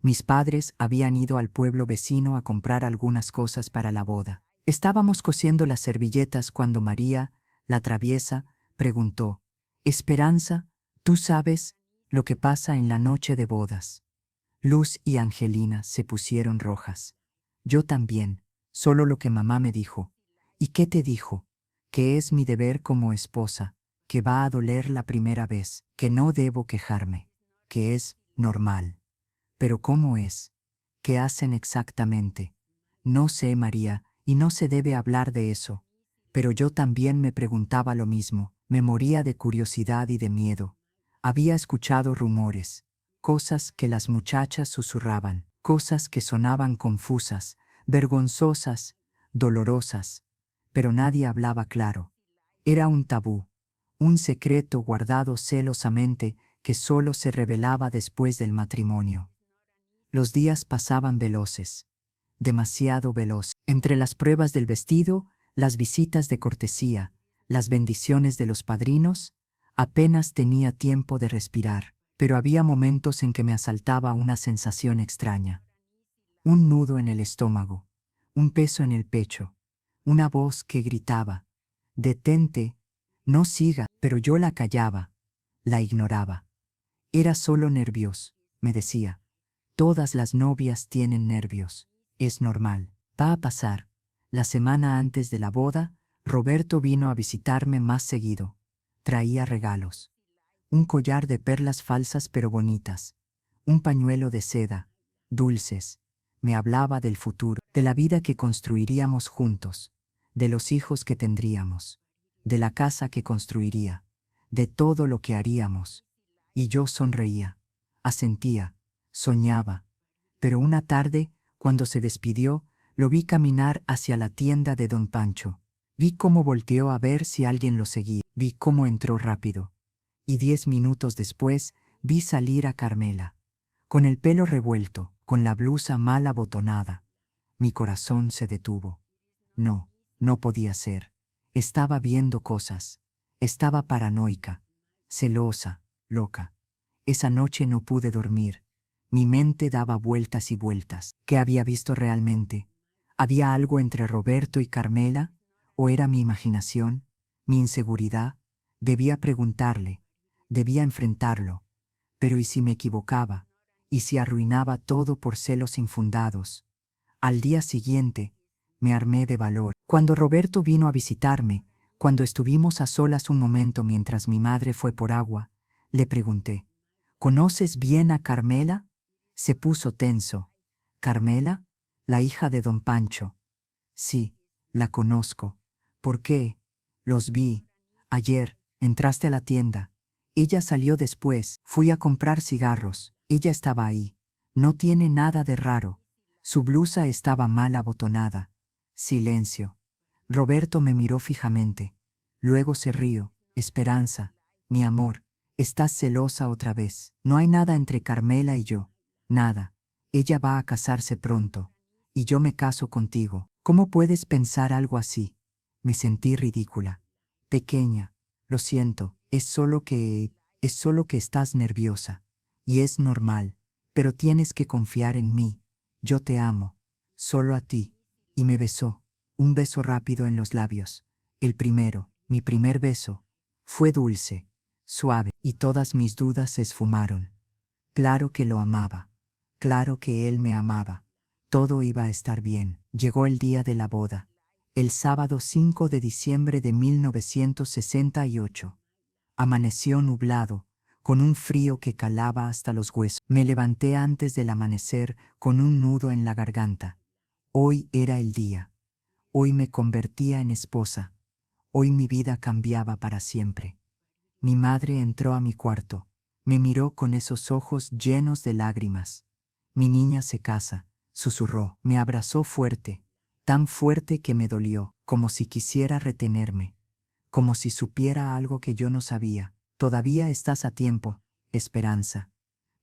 Mis padres habían ido al pueblo vecino a comprar algunas cosas para la boda. Estábamos cosiendo las servilletas cuando María, la traviesa, preguntó: «Esperanza, ¿tú sabes lo que pasa en la noche de bodas?» Luz y Angelina se pusieron rojas. Yo también, solo lo que mamá me dijo. ¿Y qué te dijo? Que es mi deber como esposa, que va a doler la primera vez, que no debo quejarme, que es normal. Pero ¿cómo es? ¿Qué hacen exactamente? No sé, María, y no se debe hablar de eso. Pero yo también me preguntaba lo mismo, me moría de curiosidad y de miedo. Había escuchado rumores, cosas que las muchachas susurraban, cosas que sonaban confusas, vergonzosas, dolorosas, pero nadie hablaba claro. Era un tabú, un secreto guardado celosamente que solo se revelaba después del matrimonio. Los días pasaban veloces, demasiado veloces. Entre las pruebas del vestido, las visitas de cortesía, las bendiciones de los padrinos, apenas tenía tiempo de respirar, pero había momentos en que me asaltaba una sensación extraña. Un nudo en el estómago, un peso en el pecho, una voz que gritaba: «Detente, no siga», pero yo la callaba, la ignoraba. Era solo nervios, me decía. Todas las novias tienen nervios. Es normal. Va a pasar. La semana antes de la boda, Roberto vino a visitarme más seguido. Traía regalos. Un collar de perlas falsas pero bonitas. Un pañuelo de seda. Dulces. Me hablaba del futuro, de la vida que construiríamos juntos, de los hijos que tendríamos, de la casa que construiría, de todo lo que haríamos. Y yo sonreía, asentía, soñaba. Pero una tarde, cuando se despidió, lo vi caminar hacia la tienda de don Pancho. Vi cómo volteó a ver si alguien lo seguía. Vi cómo entró rápido. Y 10 minutos después Vi salir a Carmela, con el pelo revuelto, con la blusa mal abotonada. Mi corazón se detuvo. No, no podía ser. Estaba viendo cosas. Estaba paranoica, celosa, loca. Esa noche no pude dormir. Mi mente daba vueltas y vueltas. ¿Qué había visto realmente? ¿Había algo entre Roberto y Carmela? ¿O era mi imaginación? ¿Mi inseguridad? Debía preguntarle. Debía enfrentarlo. Pero ¿y si me equivocaba? ¿Y si arruinaba todo por celos infundados? Al día siguiente, me armé de valor. Cuando Roberto vino a visitarme, cuando estuvimos a solas un momento mientras mi madre fue por agua, le pregunté, ¿conoces bien a Carmela? Se puso tenso. ¿Carmela? La hija de don Pancho. Sí, la conozco. ¿Por qué? Los vi. Ayer, entraste a la tienda. Ella salió después. Fui a comprar cigarros. Ella estaba ahí. No tiene nada de raro. Su blusa estaba mal abotonada. Silencio. Roberto me miró fijamente. Luego se rió. Esperanza, mi amor, estás celosa otra vez. No hay nada entre Carmela y yo. Nada. Ella va a casarse pronto. Y yo me caso contigo. ¿Cómo puedes pensar algo así? Me sentí ridícula. Pequeña. Lo siento. Es solo que estás nerviosa. Y es normal. Pero tienes que confiar en mí. Yo te amo. Solo a ti. Y me besó. Un beso rápido en los labios. El primero, mi primer beso. Fue dulce, suave, y todas mis dudas se esfumaron. Claro que lo amaba. Claro que él me amaba. Todo iba a estar bien. Llegó el día de la boda. El sábado 5 de diciembre de 1968. Amaneció nublado, con un frío que calaba hasta los huesos. Me levanté antes del amanecer con un nudo en la garganta. Hoy era el día. Hoy me convertía en esposa. Hoy mi vida cambiaba para siempre. Mi madre entró a mi cuarto. Me miró con esos ojos llenos de lágrimas. Mi niña se casa, susurró. Me abrazó fuerte, tan fuerte que me dolió, como si quisiera retenerme, como si supiera algo que yo no sabía. Todavía estás a tiempo, Esperanza.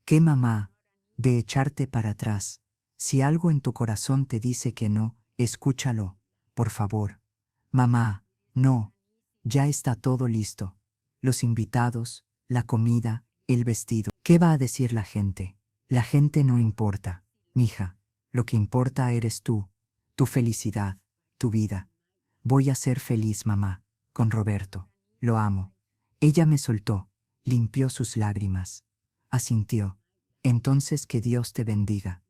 ¿Qué mamá? De echarte para atrás. Si algo en tu corazón te dice que no, escúchalo, por favor. Mamá, no. Ya está todo listo. Los invitados, la comida, el vestido. ¿Qué va a decir la gente? La gente no importa, mija. Lo que importa eres tú, tu felicidad, tu vida. Voy a ser feliz, mamá, con Roberto. Lo amo. Ella me soltó, limpió sus lágrimas. Asintió. Entonces que Dios te bendiga.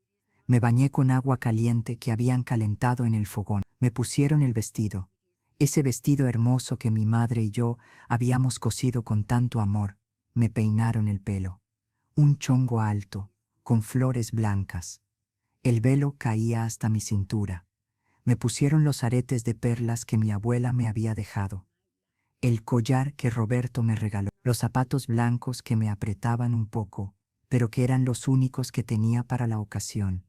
Me bañé con agua caliente que habían calentado en el fogón. Me pusieron el vestido. Ese vestido hermoso que mi madre y yo habíamos cosido con tanto amor. Me peinaron el pelo. Un chongo alto, con flores blancas. El velo caía hasta mi cintura. Me pusieron los aretes de perlas que mi abuela me había dejado. El collar que Roberto me regaló. Los zapatos blancos que me apretaban un poco, pero que eran los únicos que tenía para la ocasión.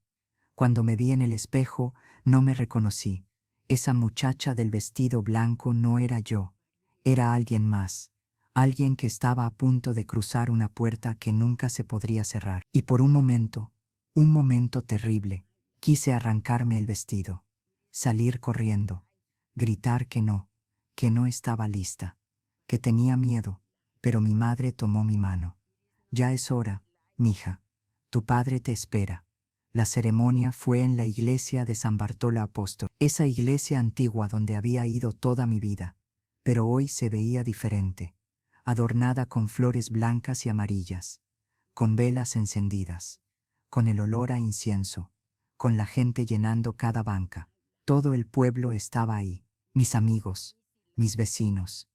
Cuando me vi en el espejo, no me reconocí. Esa muchacha del vestido blanco no era yo. Era alguien más. Alguien que estaba a punto de cruzar una puerta que nunca se podría cerrar. Y por un momento terrible, quise arrancarme el vestido. Salir corriendo. Gritar que no estaba lista. Que tenía miedo. Pero mi madre tomó mi mano. Ya es hora, mija. Tu padre te espera. La ceremonia fue en la iglesia de San Bartolo Apóstol, esa iglesia antigua donde había ido toda mi vida, pero hoy se veía diferente, adornada con flores blancas y amarillas, con velas encendidas, con el olor a incienso, con la gente llenando cada banca. Todo el pueblo estaba ahí, mis amigos, mis vecinos,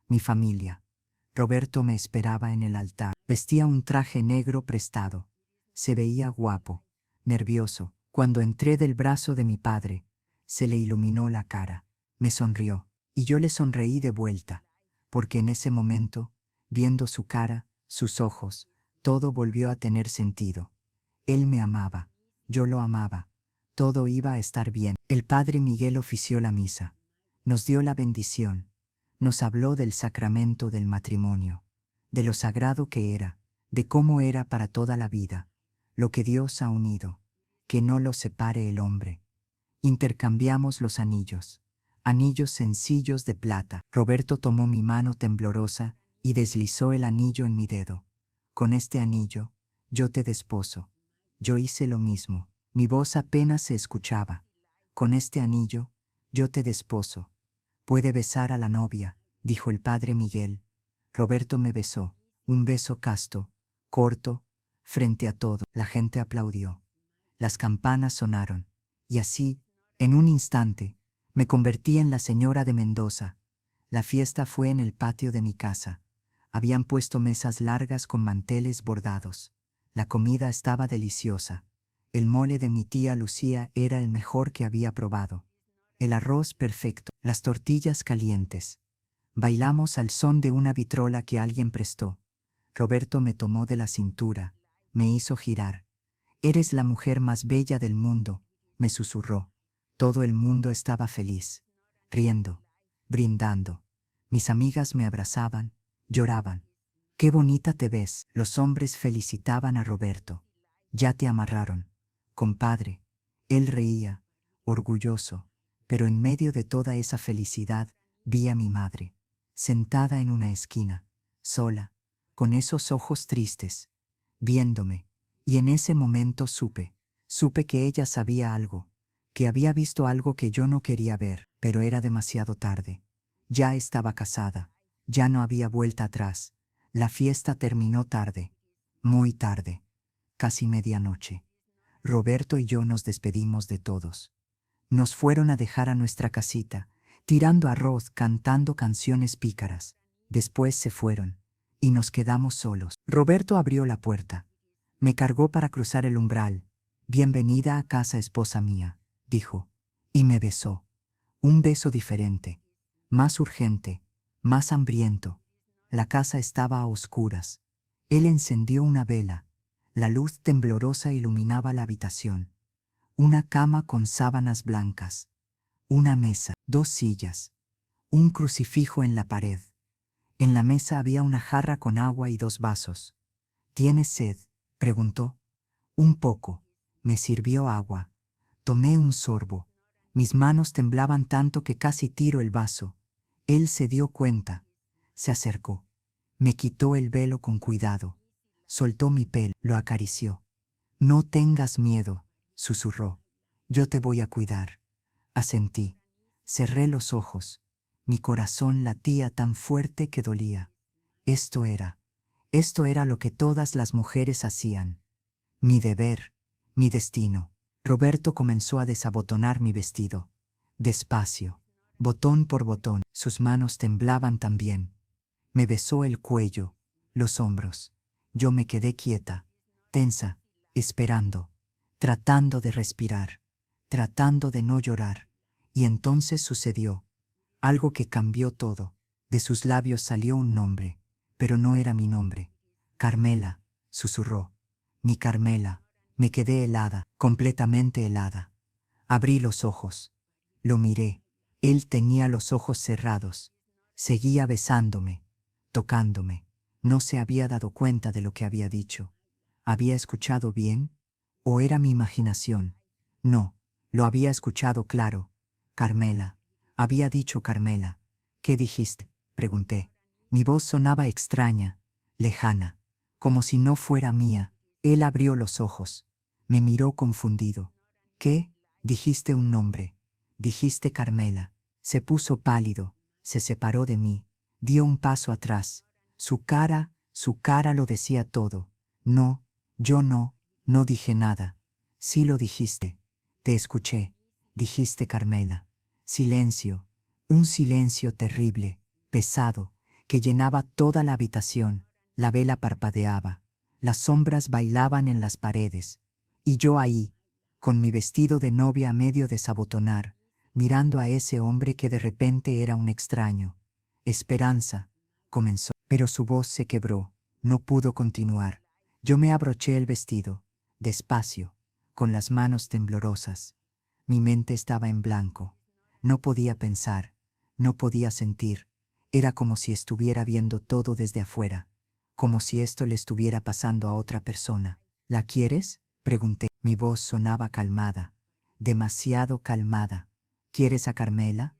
mi familia. Roberto me esperaba en el altar. Vestía un traje negro prestado. Se veía guapo. Nervioso. Cuando entré del brazo de mi padre, se le iluminó la cara. Me sonrió, y yo le sonreí de vuelta, porque en ese momento, viendo su cara, sus ojos, todo volvió a tener sentido. Él me amaba, yo lo amaba, todo iba a estar bien. El padre Miguel ofició la misa, nos dio la bendición, nos habló del sacramento del matrimonio, de lo sagrado que era, de cómo era para toda la vida, lo que Dios ha unido, que no lo separe el hombre. Intercambiamos los anillos, anillos sencillos de plata. Roberto tomó mi mano temblorosa y deslizó el anillo en mi dedo. Con este anillo, yo te desposo. Yo hice lo mismo. Mi voz apenas se escuchaba. Con este anillo, yo te desposo. Puede besar a la novia, dijo el padre Miguel. Roberto me besó, un beso casto, corto, frente a todo. La gente aplaudió. Las campanas sonaron, y así, en un instante, me convertí en la señora de Mendoza. La fiesta fue en el patio de mi casa. Habían puesto mesas largas con manteles bordados. La comida estaba deliciosa. El mole de mi tía Lucía era el mejor que había probado. El arroz perfecto, las tortillas calientes. Bailamos al son de una vitrola que alguien prestó. Roberto me tomó de la cintura, me hizo girar. Eres la mujer más bella del mundo, me susurró. Todo el mundo estaba feliz, riendo, brindando. Mis amigas me abrazaban, lloraban. Qué bonita te ves. Los hombres felicitaban a Roberto. Ya te amarraron, compadre. Él reía, orgulloso, pero en medio de toda esa felicidad vi a mi madre, sentada en una esquina, sola, con esos ojos tristes, viéndome. Y en ese momento supe que ella sabía algo, que había visto algo que yo no quería ver, pero era demasiado tarde. Ya estaba casada, ya no había vuelta atrás. La fiesta terminó tarde, muy tarde, casi medianoche. Roberto y yo nos despedimos de todos. Nos fueron a dejar a nuestra casita, tirando arroz, cantando canciones pícaras. Después se fueron, y nos quedamos solos. Roberto abrió la puerta. Me cargó para cruzar el umbral. Bienvenida a casa, esposa mía, dijo, y me besó. Un beso diferente, más urgente, más hambriento. La casa estaba a oscuras. Él encendió una vela. La luz temblorosa iluminaba la habitación. Una cama con sábanas blancas. Una mesa, dos sillas. Un crucifijo en la pared. En la mesa había una jarra con agua y dos vasos. ¿Tienes sed?, preguntó. Un poco. Me sirvió agua. Tomé un sorbo. Mis manos temblaban tanto que casi tiro el vaso. Él se dio cuenta. Se acercó. Me quitó el velo con cuidado. Soltó mi pelo, lo acarició. No tengas miedo, susurró. Yo te voy a cuidar. Asentí. Cerré los ojos. Mi corazón latía tan fuerte que dolía. Esto era lo que todas las mujeres hacían. Mi deber, mi destino. Roberto comenzó a desabotonar mi vestido. Despacio, botón por botón. Sus manos temblaban también. Me besó el cuello, los hombros. Yo me quedé quieta, tensa, esperando, tratando de respirar, tratando de no llorar. Y entonces sucedió algo que cambió todo. De sus labios salió un nombre, pero no era mi nombre. Carmela, susurró. Mi Carmela. Me quedé helada, completamente helada. Abrí los ojos. Lo miré. Él tenía los ojos cerrados. Seguía besándome, tocándome. No se había dado cuenta de lo que había dicho. ¿Había escuchado bien? ¿O era mi imaginación? No, lo había escuchado claro. Carmela. Había dicho Carmela. ¿Qué dijiste?, pregunté. Mi voz sonaba extraña, lejana, como si no fuera mía. Él abrió los ojos. Me miró confundido. ¿Qué? Dijiste un nombre. Dijiste Carmela. Se puso pálido, se separó de mí, dio un paso atrás. Su cara lo decía todo. No, yo no dije nada. Sí lo dijiste. Te escuché. Dijiste Carmela. Silencio, un silencio terrible, pesado, que llenaba toda la habitación. La vela parpadeaba. Las sombras bailaban en las paredes. Y yo ahí, con mi vestido de novia a medio desabotonar, mirando a ese hombre que de repente era un extraño. Esperanza, comenzó, pero su voz se quebró, no pudo continuar. Yo me abroché el vestido, despacio, con las manos temblorosas. Mi mente estaba en blanco. No podía pensar, no podía sentir. Era como si estuviera viendo todo desde afuera, como si esto le estuviera pasando a otra persona. ¿La quieres?, pregunté. Mi voz sonaba calmada, demasiado calmada. ¿Quieres a Carmela?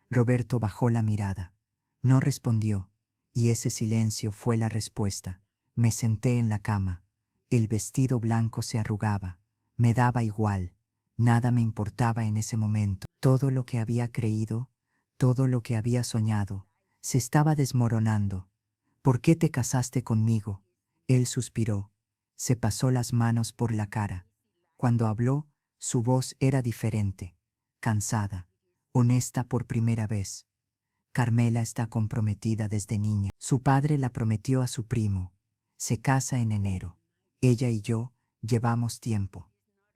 Roberto bajó la mirada. No respondió, y ese silencio fue la respuesta. Me senté en la cama. El vestido blanco se arrugaba. Me daba igual. Nada me importaba en ese momento. Todo lo que había creído, todo lo que había soñado, se estaba desmoronando. ¿Por qué te casaste conmigo? Él suspiró. Se pasó las manos por la cara. Cuando habló, su voz era diferente, cansada, honesta por primera vez. Carmela está comprometida desde niña. Su padre la prometió a su primo. Se casa en enero. Ella y yo llevamos tiempo.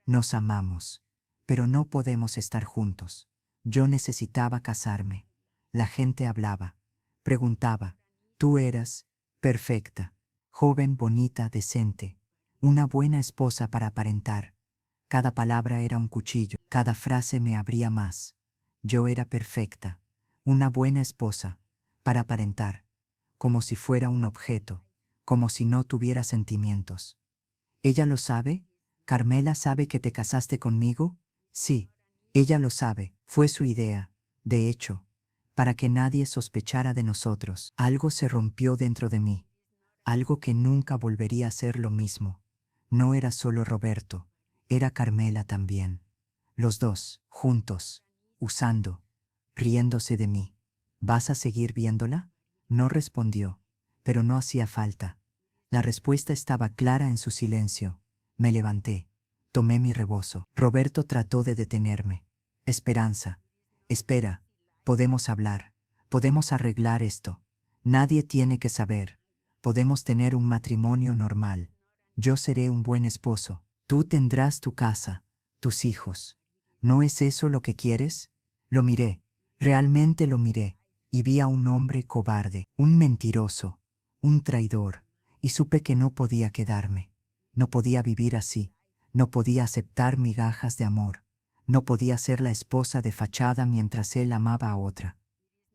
Nos amamos, pero no podemos estar juntos. Yo necesitaba casarme. La gente hablaba, preguntaba. Tú eras perfecta, joven, bonita, decente, una buena esposa para aparentar. Cada palabra era un cuchillo, cada frase me abría más. Yo era perfecta, una buena esposa, para aparentar, como si fuera un objeto, como si no tuviera sentimientos. ¿Ella lo sabe? ¿Carmela sabe que te casaste conmigo? Sí, ella lo sabe, fue su idea, de hecho, para que nadie sospechara de nosotros. Algo se rompió dentro de mí, algo que nunca volvería a ser lo mismo. No era solo Roberto, era Carmela también. Los dos, juntos, usando, riéndose de mí. ¿Vas a seguir viéndola? No respondió, pero no hacía falta. La respuesta estaba clara en su silencio. Me levanté, tomé mi rebozo. Roberto trató de detenerme. Esperanza, espera, podemos hablar, podemos arreglar esto. Nadie tiene que saber. Podemos tener un matrimonio normal. Yo seré un buen esposo. Tú tendrás tu casa, tus hijos. ¿No es eso lo que quieres? Lo miré, realmente lo miré, y vi a un hombre cobarde, un mentiroso, un traidor, y supe que no podía quedarme. No podía vivir así. No podía aceptar migajas de amor. No podía ser la esposa de fachada mientras él amaba a otra.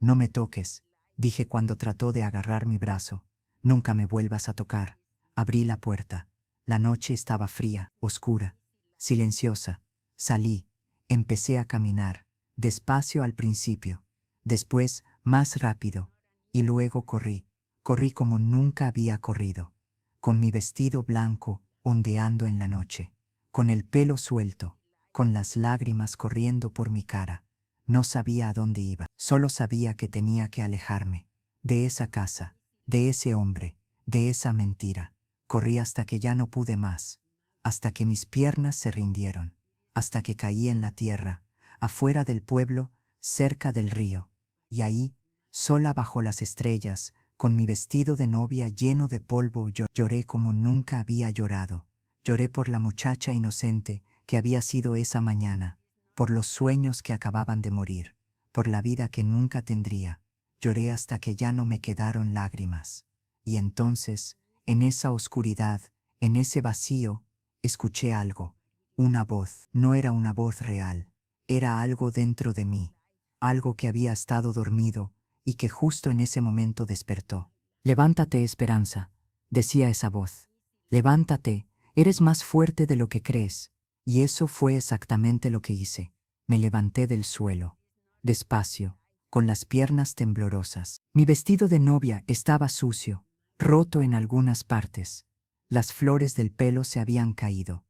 No me toques, dije cuando trató de agarrar mi brazo. Nunca me vuelvas a tocar. Abrí la puerta. La noche estaba fría, oscura, silenciosa. Salí. Empecé a caminar, despacio al principio, después más rápido, y luego corrí. Corrí como nunca había corrido, con mi vestido blanco ondeando en la noche, con el pelo suelto, con las lágrimas corriendo por mi cara. No sabía a dónde iba, solo sabía que tenía que alejarme de esa casa, de ese hombre, de esa mentira. Corrí hasta que ya no pude más, hasta que mis piernas se rindieron, hasta que caí en la tierra, afuera del pueblo, cerca del río, y ahí, sola bajo las estrellas, con mi vestido de novia lleno de polvo, yo lloré como nunca había llorado. Lloré por la muchacha inocente que había sido esa mañana, por los sueños que acababan de morir, por la vida que nunca tendría. Lloré hasta que ya no me quedaron lágrimas. Y entonces, en esa oscuridad, en ese vacío, escuché algo, una voz. No era una voz real, era algo dentro de mí, algo que había estado dormido y que justo en ese momento despertó. Levántate, Esperanza, decía esa voz. Levántate, eres más fuerte de lo que crees. Y eso fue exactamente lo que hice. Me levanté del suelo, despacio, con las piernas temblorosas. Mi vestido de novia estaba sucio, roto en algunas partes. Las flores del pelo se habían caído.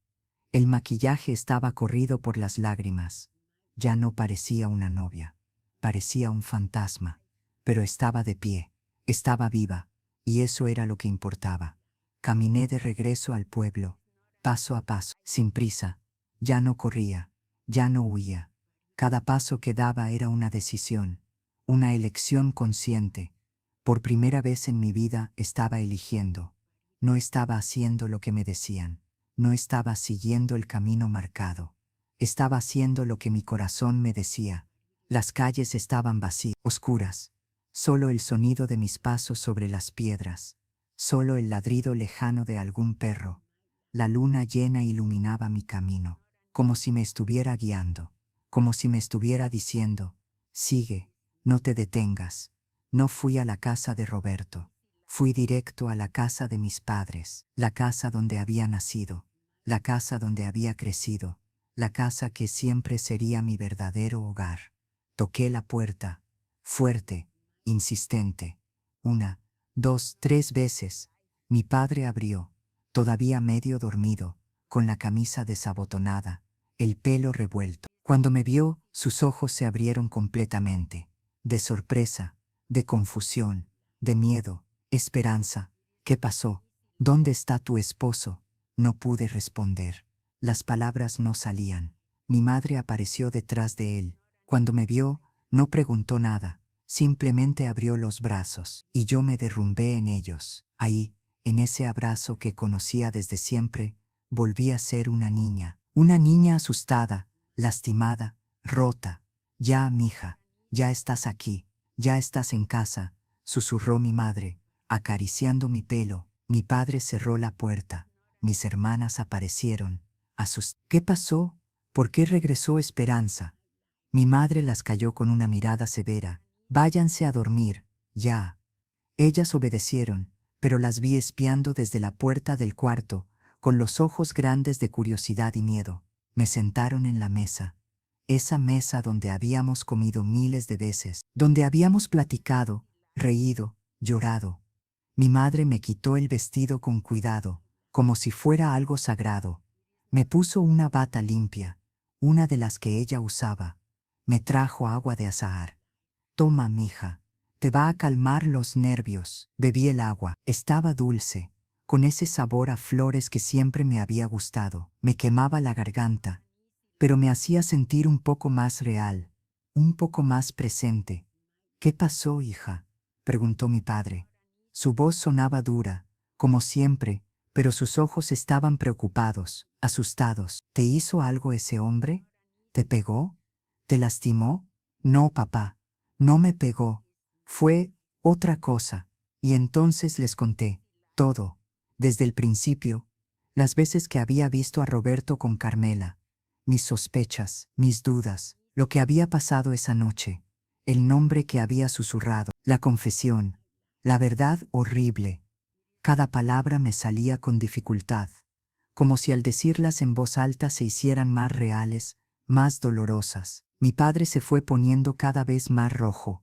El maquillaje estaba corrido por las lágrimas. Ya no parecía una novia, parecía un fantasma, pero estaba de pie, estaba viva, y eso era lo que importaba. Caminé de regreso al pueblo, paso a paso, sin prisa. Ya no corría, ya no huía. Cada paso que daba era una decisión, una elección consciente. Por primera vez en mi vida estaba eligiendo. No estaba haciendo lo que me decían. No estaba siguiendo el camino marcado. Estaba haciendo lo que mi corazón me decía. Las calles estaban vacías, oscuras. Solo el sonido de mis pasos sobre las piedras. Solo el ladrido lejano de algún perro. La luna llena iluminaba mi camino, como si me estuviera guiando, como si me estuviera diciendo, sigue, no te detengas. No fui a la casa de Roberto. Fui directo a la casa de mis padres, la casa donde había nacido, la casa donde había crecido, la casa que siempre sería mi verdadero hogar. Toqué la puerta, fuerte, insistente. 1, 2, 3 veces. Mi padre abrió, todavía medio dormido, con la camisa desabotonada, el pelo revuelto. Cuando me vio, sus ojos se abrieron completamente, de sorpresa, de confusión, de miedo. Esperanza, ¿qué pasó? ¿Dónde está tu esposo? No pude responder. Las palabras no salían. Mi madre apareció detrás de él. Cuando me vio, no preguntó nada. Simplemente abrió los brazos, y yo me derrumbé en ellos. Ahí, en ese abrazo que conocía desde siempre, volví a ser una niña asustada, lastimada, rota. Ya, mija, ya estás aquí, ya estás en casa, susurró mi madre, acariciando mi pelo. Mi padre cerró la puerta. Mis hermanas aparecieron. ¿Qué pasó? ¿Por qué regresó Esperanza? Mi madre las calló con una mirada severa. Váyanse a dormir, ya. Ellas obedecieron, pero las vi espiando desde la puerta del cuarto, con los ojos grandes de curiosidad y miedo. Me sentaron en la mesa. Esa mesa donde habíamos comido miles de veces, donde habíamos platicado, reído, llorado. Mi madre me quitó el vestido con cuidado, como si fuera algo sagrado. Me puso una bata limpia, una de las que ella usaba. Me trajo agua de azahar. Toma, mija, te va a calmar los nervios. Bebí el agua. Estaba dulce, con ese sabor a flores que siempre me había gustado. Me quemaba la garganta, pero me hacía sentir un poco más real, un poco más presente. ¿Qué pasó, hija?, preguntó mi padre. Su voz sonaba dura, como siempre, pero sus ojos estaban preocupados, asustados. ¿Te hizo algo ese hombre? ¿Te pegó? ¿Te lastimó? No, papá, no me pegó. Fue otra cosa. Y entonces les conté todo, desde el principio, las veces que había visto a Roberto con Carmela, mis sospechas, mis dudas, lo que había pasado esa noche, el nombre que había susurrado, la confesión, la verdad horrible. Cada palabra me salía con dificultad, como si al decirlas en voz alta se hicieran más reales, más dolorosas. Mi padre se fue poniendo cada vez más rojo.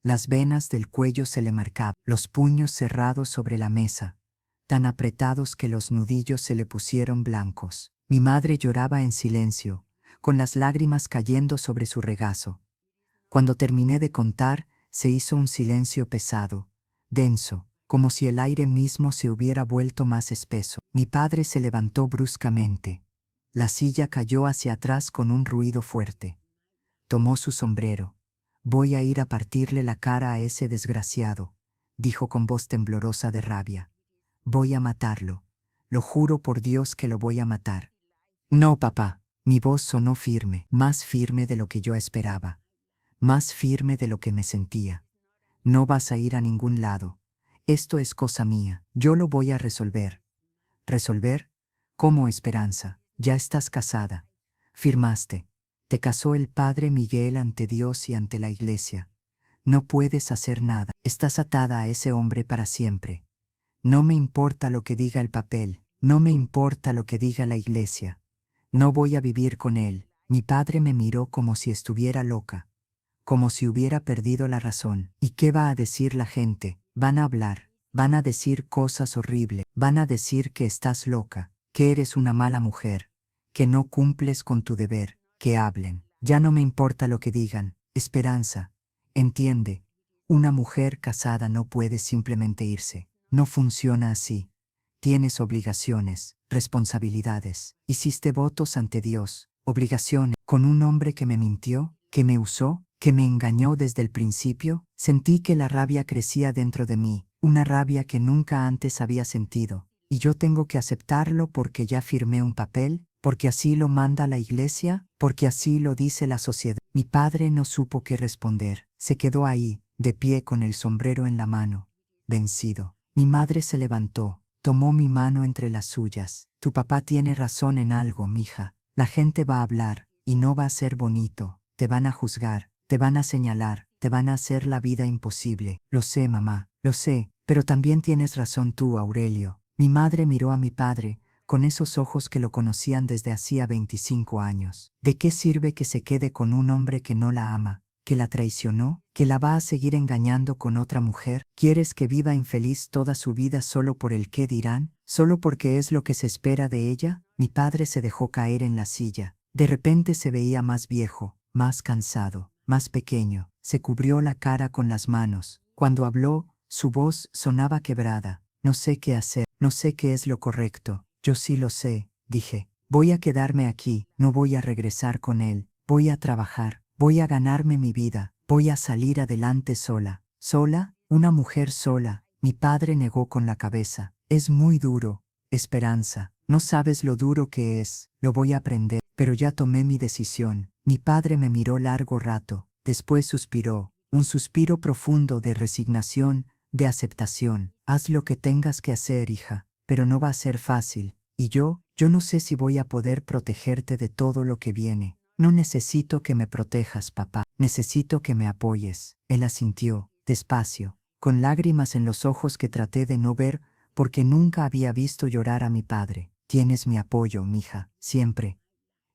Las venas del cuello se le marcaban, los puños cerrados sobre la mesa, tan apretados que los nudillos se le pusieron blancos. Mi madre lloraba en silencio, con las lágrimas cayendo sobre su regazo. Cuando terminé de contar, se hizo un silencio pesado, denso, como si el aire mismo se hubiera vuelto más espeso. Mi padre se levantó bruscamente. La silla cayó hacia atrás con un ruido fuerte. Tomó su sombrero. «Voy a ir a partirle la cara a ese desgraciado», dijo con voz temblorosa de rabia. «Voy a matarlo. Lo juro por Dios que lo voy a matar». «No, papá». Mi voz sonó firme, más firme de lo que yo esperaba, más firme de lo que me sentía. «No vas a ir a ningún lado. Esto es cosa mía. Yo lo voy a resolver». «¿Resolver? ¿Cómo, Esperanza? Ya estás casada. Firmaste. Te casó el padre Miguel ante Dios y ante la iglesia. No puedes hacer nada. Estás atada a ese hombre para siempre. No me importa lo que diga el papel. No me importa lo que diga la iglesia. No voy a vivir con él». Mi padre me miró como si estuviera loca, como si hubiera perdido la razón. ¿Y qué va a decir la gente? Van a hablar, van a decir cosas horribles, van a decir que estás loca, que eres una mala mujer, que no cumples con tu deber, que hablen. Ya no me importa lo que digan. Esperanza, entiende, una mujer casada no puede simplemente irse. No funciona así. Tienes obligaciones, responsabilidades. Hiciste votos ante Dios, obligaciones. Con un hombre que me mintió, que me usó, que me engañó desde el principio, sentí que la rabia crecía dentro de mí, una rabia que nunca antes había sentido. Y yo tengo que aceptarlo porque ya firmé un papel, porque así lo manda la iglesia, porque así lo dice la sociedad. Mi padre no supo qué responder. Se quedó ahí, de pie con el sombrero en la mano, vencido. Mi madre se levantó, tomó mi mano entre las suyas. «Tu papá tiene razón en algo, mija. La gente va a hablar, y no va a ser bonito. Te van a juzgar, te van a señalar, te van a hacer la vida imposible». «Lo sé, mamá, lo sé, Pero también tienes razón tú, Aurelio. Mi madre miró a mi padre, con esos ojos que lo conocían desde hacía 25 años. ¿De qué sirve que se quede con un hombre que no la ama, que la traicionó, que la va a seguir engañando con otra mujer? ¿Quieres que viva infeliz toda su vida solo por el qué dirán? ¿Solo porque es lo que se espera de ella? Mi padre se dejó caer en la silla. De repente se veía más viejo, más cansado, más pequeño. Se cubrió la cara con las manos. Cuando habló, su voz sonaba quebrada. No sé qué hacer, no sé qué es lo correcto. Yo sí lo sé, dije. Voy a quedarme aquí, no voy a regresar con él. Voy a trabajar, voy a ganarme mi vida, voy a salir adelante sola. ¿Sola? Una mujer sola. Mi padre negó con la cabeza. Es muy duro, Esperanza. No sabes lo duro que es. Lo voy a aprender. Pero ya tomé mi decisión. Mi padre me miró largo rato. Después suspiró. Un suspiro profundo de resignación, de aceptación. Haz lo que tengas que hacer, hija. Pero no va a ser fácil. Y yo no sé si voy a poder protegerte de todo lo que viene. No necesito que me protejas, papá. Necesito que me apoyes. Él asintió, despacio, con lágrimas en los ojos que traté de no ver porque nunca había visto llorar a mi padre. Tienes mi apoyo, mija, siempre.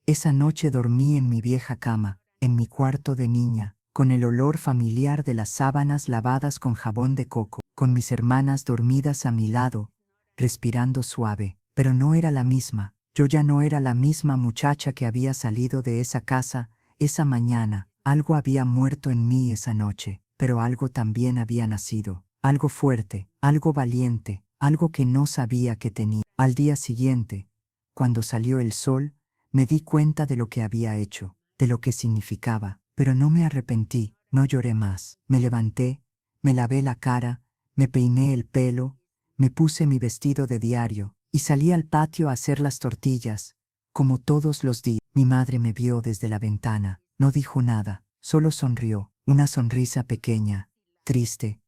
Esa noche dormí en mi vieja cama, en mi cuarto de niña, con el olor familiar de las sábanas lavadas con jabón de coco, con mis hermanas dormidas a mi lado, respirando suave. Pero no era la misma. Yo ya no era la misma muchacha que había salido de esa casa esa mañana. Algo había muerto en mí esa noche, pero algo también había nacido. Algo fuerte, algo valiente, algo que no sabía que tenía. Al día siguiente, cuando salió el sol, me di cuenta de lo que había hecho, de lo que significaba, pero no me arrepentí, no lloré más. Me levanté, me lavé la cara, me peiné el pelo, me puse mi vestido de diario y salí al patio a hacer las tortillas, como todos los días. Mi madre me vio desde la ventana, no dijo nada, solo sonrió, una sonrisa pequeña, triste,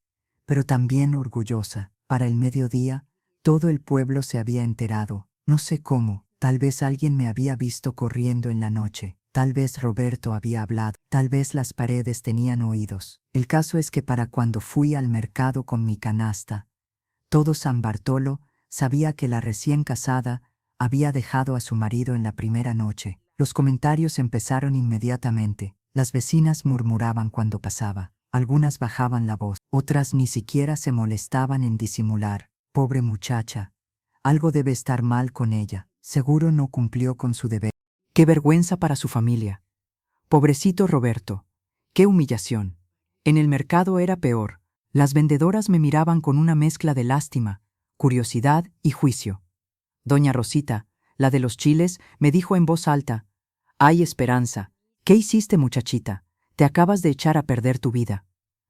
pero también orgullosa. Para el mediodía, todo el pueblo se había enterado, no sé cómo, tal vez alguien me había visto corriendo en la noche, tal vez Roberto había hablado, tal vez las paredes tenían oídos. El caso es que para cuando fui al mercado con mi canasta, todo San Bartolo sabía que la recién casada había dejado a su marido en la primera noche. Los comentarios empezaron inmediatamente. Las vecinas murmuraban cuando pasaba. Algunas bajaban la voz, otras ni siquiera se molestaban en disimular. Pobre muchacha. Algo debe estar mal con ella. Seguro no cumplió con su deber. Qué vergüenza para su familia. Pobrecito Roberto. Qué humillación. En el mercado era peor. Las vendedoras me miraban con una mezcla de lástima, curiosidad y juicio. Doña Rosita, la de los chiles, me dijo en voz alta: «Ay, Esperanza, ¿qué hiciste, muchachita? Te acabas de echar a perder tu vida».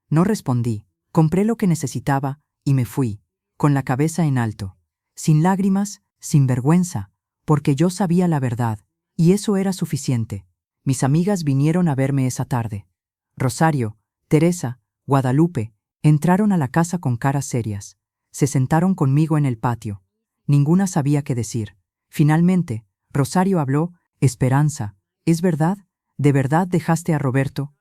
No respondí, compré lo que necesitaba y me fui, con la cabeza en alto, sin lágrimas, sin vergüenza, porque yo sabía la verdad, y eso era suficiente. Mis amigas vinieron a verme esa tarde. Rosario, Teresa, Guadalupe, entraron a la casa con caras serias. Se sentaron conmigo en el patio. Ninguna sabía qué decir. Finalmente, Rosario habló: «Esperanza, ¿es verdad? ¿De verdad dejaste a Roberto?»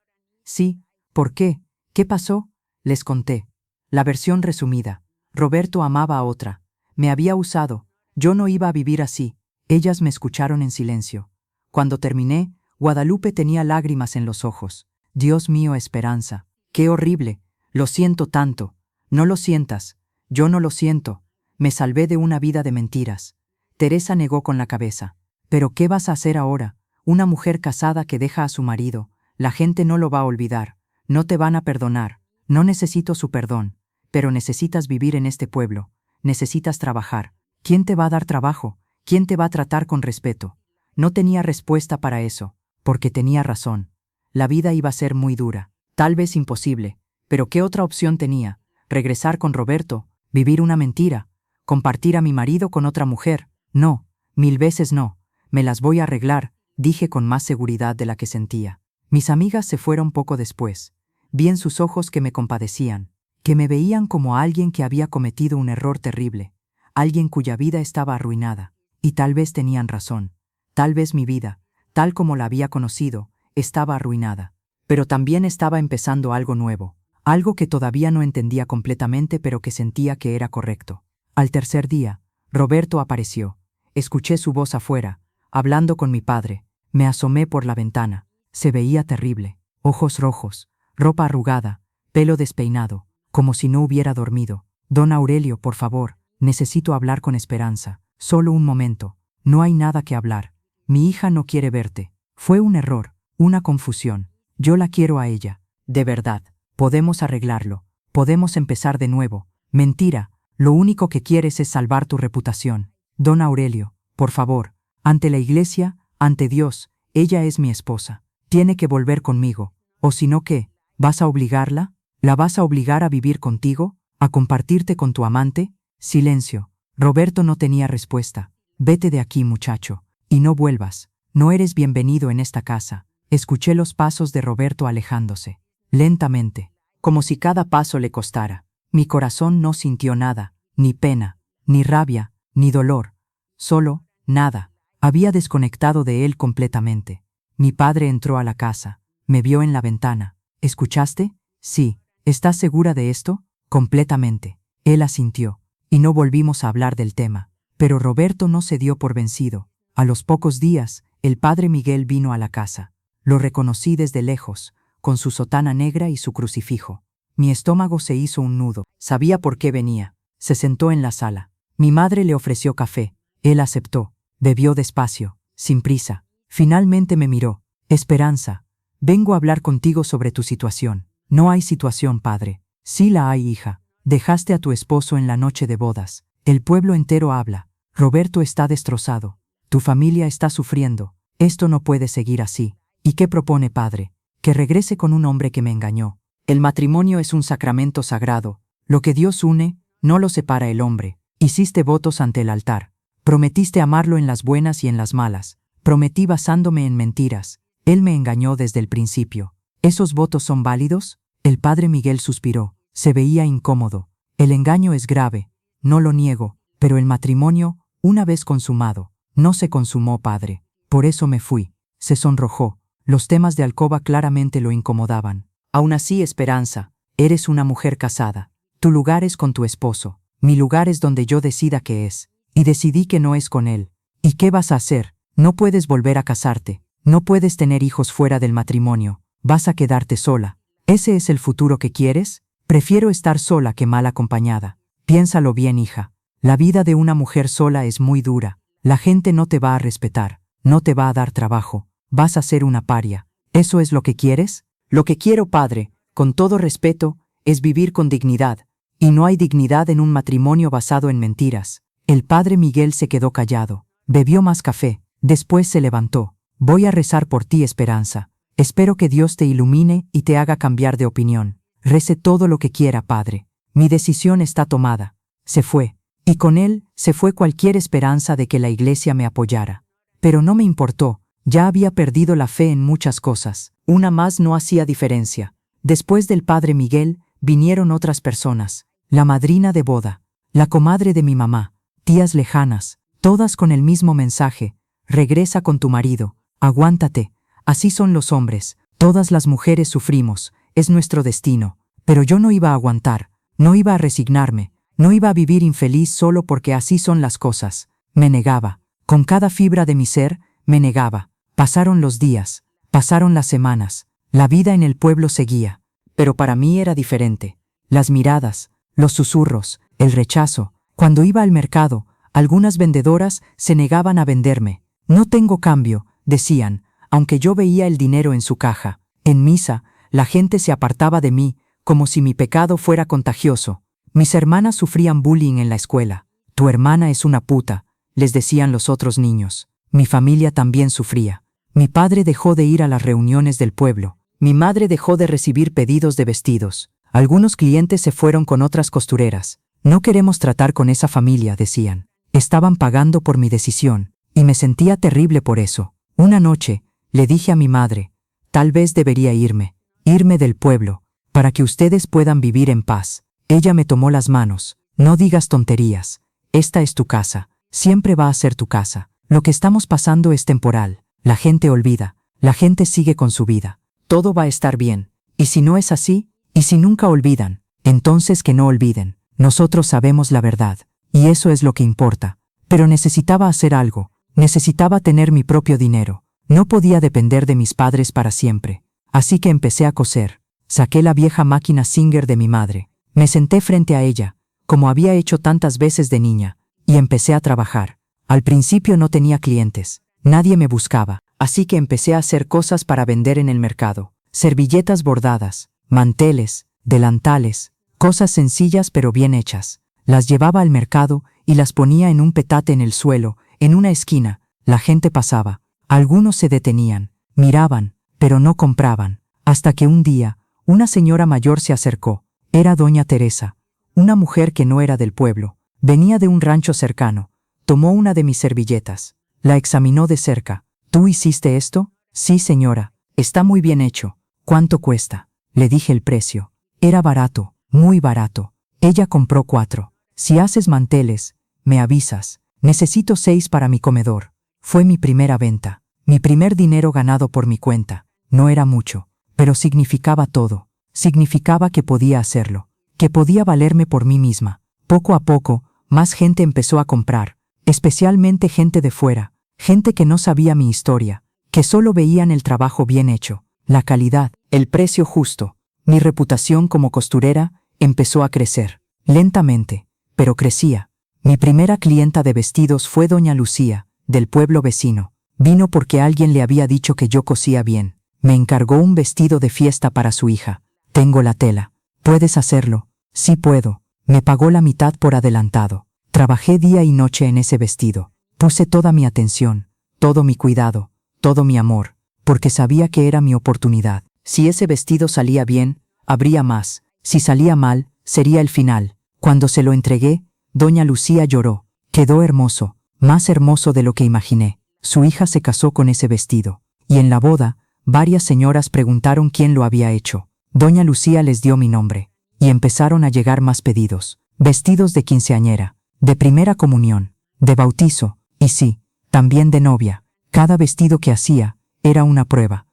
«Sí». «¿Por qué? ¿Qué pasó?» Les conté. La versión resumida. Roberto amaba a otra. Me había usado. Yo no iba a vivir así. Ellas me escucharon en silencio. Cuando terminé, Guadalupe tenía lágrimas en los ojos. «Dios mío, Esperanza. Qué horrible. Lo siento tanto». «No lo sientas. Yo no lo siento. Me salvé de una vida de mentiras». Teresa negó con la cabeza. «¿Pero qué vas a hacer ahora? Una mujer casada que deja a su marido. La gente no lo va a olvidar. No te van a perdonar. No necesito su perdón. Pero necesitas vivir en este pueblo. Necesitas trabajar. ¿Quién te va a dar trabajo? ¿Quién te va a tratar con respeto?» No tenía respuesta para eso, porque tenía razón. La vida iba a ser muy dura, tal vez imposible, pero ¿qué otra opción tenía? ¿Regresar con Roberto? ¿Vivir una mentira? ¿Compartir a mi marido con otra mujer? No, 1000 veces no. Me las voy a arreglar, dije con más seguridad de la que sentía. Mis amigas se fueron poco después. Vi en sus ojos que me compadecían, que me veían como a alguien que había cometido un error terrible, alguien cuya vida estaba arruinada. Y tal vez tenían razón. Tal vez mi vida, tal como la había conocido, estaba arruinada. Pero también estaba empezando algo nuevo, algo que todavía no entendía completamente pero que sentía que era correcto. Al tercer día, Roberto apareció. Escuché su voz afuera, hablando con mi padre. Me asomé por la ventana. Se veía terrible. Ojos rojos, ropa arrugada, pelo despeinado, como si no hubiera dormido. Don Aurelio, por favor, necesito hablar con Esperanza. Solo un momento. No hay nada que hablar. Mi hija no quiere verte. Fue un error, una confusión. Yo la quiero a ella. De verdad. Podemos arreglarlo. Podemos empezar de nuevo. Mentira. Lo único que quieres es salvar tu reputación. Don Aurelio, por favor, ante la iglesia, ante Dios, ella es mi esposa. Tiene que volver conmigo. O si no, ¿qué? ¿Vas a obligarla? ¿La vas a obligar a vivir contigo? ¿A compartirte con tu amante? Silencio. Roberto no tenía respuesta. Vete de aquí, muchacho. Y no vuelvas. No eres bienvenido en esta casa. Escuché los pasos de Roberto alejándose. Lentamente. Como si cada paso le costara. Mi corazón no sintió nada. Ni pena, ni rabia, ni dolor. Solo, nada. Había desconectado de él completamente. Mi padre entró a la casa. Me vio en la ventana. ¿Escuchaste? Sí. ¿Estás segura de esto? Completamente. Él asintió. Y no volvimos a hablar del tema. Pero Roberto no se dio por vencido. A los pocos días, el padre Miguel vino a la casa. Lo reconocí desde lejos, con su sotana negra y su crucifijo. Mi estómago se hizo un nudo. Sabía por qué venía. Se sentó en la sala. Mi madre le ofreció café. Él aceptó. Bebió despacio, sin prisa. Finalmente me miró. Esperanza, vengo a hablar contigo sobre tu situación. No hay situación, padre. Sí la hay, hija. Dejaste a tu esposo en la noche de bodas. El pueblo entero habla. Roberto está destrozado. Tu familia está sufriendo. Esto no puede seguir así. ¿Y qué propone, padre? Que regrese con un hombre que me engañó. El matrimonio es un sacramento sagrado. Lo que Dios une, no lo separa el hombre. Hiciste votos ante el altar. Prometiste amarlo en las buenas y en las malas. Prometí basándome en mentiras. Él me engañó desde el principio. ¿Esos votos son válidos? El padre Miguel suspiró. Se veía incómodo. El engaño es grave. No lo niego. Pero el matrimonio, una vez consumado, no se consumó, padre. Por eso me fui. Se sonrojó. Los temas de alcoba claramente lo incomodaban. Aún así, Esperanza, eres una mujer casada. Tu lugar es con tu esposo. Mi lugar es donde yo decida qué es. Y decidí que no es con él. ¿Y qué vas a hacer? No puedes volver a casarte. No puedes tener hijos fuera del matrimonio. Vas a quedarte sola. ¿Ese es el futuro que quieres? Prefiero estar sola que mal acompañada. Piénsalo bien, hija. La vida de una mujer sola es muy dura. La gente no te va a respetar. No te va a dar trabajo. Vas a ser una paria. ¿Eso es lo que quieres? Lo que quiero, padre, con todo respeto, es vivir con dignidad. Y no hay dignidad en un matrimonio basado en mentiras. El padre Miguel se quedó callado. Bebió más café. Después se levantó. Voy a rezar por ti, Esperanza. Espero que Dios te ilumine y te haga cambiar de opinión. Rece todo lo que quiera, padre. Mi decisión está tomada. Se fue. Y con él se fue cualquier esperanza de que la iglesia me apoyara. Pero no me importó. Ya había perdido la fe en muchas cosas. Una más no hacía diferencia. Después del padre Miguel, vinieron otras personas. La madrina de boda, la comadre de mi mamá, tías lejanas, todas con el mismo mensaje. Regresa con tu marido. Aguántate. Así son los hombres. Todas las mujeres sufrimos. Es nuestro destino. Pero yo no iba a aguantar. No iba a resignarme. No iba a vivir infeliz solo porque así son las cosas. Me negaba. Con cada fibra de mi ser, me negaba. Pasaron los días. Pasaron las semanas. La vida en el pueblo seguía. Pero para mí era diferente. Las miradas, los susurros, el rechazo. Cuando iba al mercado, algunas vendedoras se negaban a venderme. No tengo cambio, decían, aunque yo veía el dinero en su caja. En misa, la gente se apartaba de mí, como si mi pecado fuera contagioso. Mis hermanas sufrían bullying en la escuela. Tu hermana es una puta, les decían los otros niños. Mi familia también sufría. Mi padre dejó de ir a las reuniones del pueblo. Mi madre dejó de recibir pedidos de vestidos. Algunos clientes se fueron con otras costureras. No queremos tratar con esa familia, decían. Estaban pagando por mi decisión, y me sentía terrible por eso. Una noche, le dije a mi madre, tal vez debería irme del pueblo, para que ustedes puedan vivir en paz. Ella me tomó las manos. No digas tonterías. Esta es tu casa. Siempre va a ser tu casa. Lo que estamos pasando es temporal. La gente olvida. La gente sigue con su vida. Todo va a estar bien. Y si no es así, Y si nunca olvidan, entonces que no olviden. Nosotros sabemos la verdad, y eso es lo que importa. Pero necesitaba hacer algo, necesitaba tener mi propio dinero. No podía depender de mis padres para siempre. Así que empecé a coser. Saqué la vieja máquina Singer de mi madre. Me senté frente a ella, como había hecho tantas veces de niña, y empecé a trabajar. Al principio no tenía clientes, nadie me buscaba, así que empecé a hacer cosas para vender en el mercado. Servilletas bordadas, manteles, delantales, cosas sencillas pero bien hechas. Las llevaba al mercado y las ponía en un petate en el suelo, en una esquina. La gente pasaba. Algunos se detenían, miraban, pero no compraban. Hasta que un día, una señora mayor se acercó. Era doña Teresa, una mujer que no era del pueblo. Venía de un rancho cercano. Tomó una de mis servilletas. La examinó de cerca. ¿Tú hiciste esto? Sí, señora. Está muy bien hecho. ¿Cuánto cuesta? Le dije el precio. Era barato, muy barato. Ella compró 4. Si haces manteles, me avisas. Necesito 6 para mi comedor. Fue mi primera venta. Mi primer dinero ganado por mi cuenta. No era mucho, pero significaba todo. Significaba que podía hacerlo, que podía valerme por mí misma. Poco a poco, más gente empezó a comprar, especialmente gente de fuera, gente que no sabía mi historia, que solo veían el trabajo bien hecho, la calidad, el precio justo. Mi reputación como costurera empezó a crecer, lentamente, pero crecía. Mi primera clienta de vestidos fue doña Lucía, del pueblo vecino. Vino porque alguien le había dicho que yo cosía bien. Me encargó un vestido de fiesta para su hija. Tengo la tela. ¿Puedes hacerlo? Sí puedo. Me pagó la mitad por adelantado. Trabajé día y noche en ese vestido. Puse toda mi atención, todo mi cuidado, todo mi amor, porque sabía que era mi oportunidad. Si ese vestido salía bien, habría más. Si salía mal, sería el final. Cuando se lo entregué, doña Lucía lloró. Quedó hermoso, más hermoso de lo que imaginé. Su hija se casó con ese vestido. Y en la boda, varias señoras preguntaron quién lo había hecho. Doña Lucía les dio mi nombre. Y empezaron a llegar más pedidos. Vestidos de quinceañera, de primera comunión, de bautizo, y sí, también de novia. Cada vestido que hacía era una prueba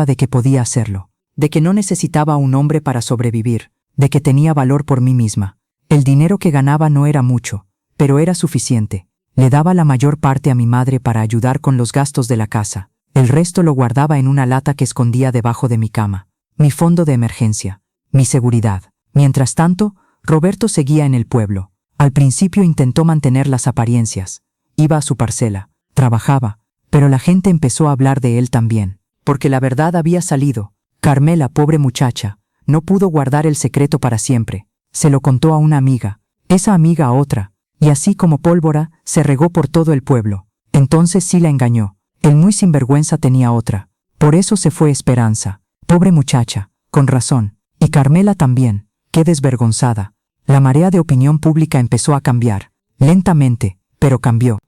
de que podía hacerlo, de que no necesitaba un hombre para sobrevivir, de que tenía valor por mí misma. El dinero que ganaba no era mucho, pero era suficiente. Le daba la mayor parte a mi madre para ayudar con los gastos de la casa. El resto lo guardaba en una lata que escondía debajo de mi cama. Mi fondo de emergencia, mi seguridad. Mientras tanto, Roberto seguía en el pueblo. Al principio intentó mantener las apariencias. Iba a su parcela, trabajaba, pero la gente empezó a hablar de él también, porque la verdad había salido. Carmela, pobre muchacha, no pudo guardar el secreto para siempre. Se lo contó a una amiga, esa amiga a otra, y así como pólvora, se regó por todo el pueblo. Entonces sí la engañó. El muy sinvergüenza tenía otra. Por eso se fue Esperanza. Pobre muchacha, con razón. Y Carmela también. Qué desvergonzada. La marea de opinión pública empezó a cambiar. Lentamente, pero cambió.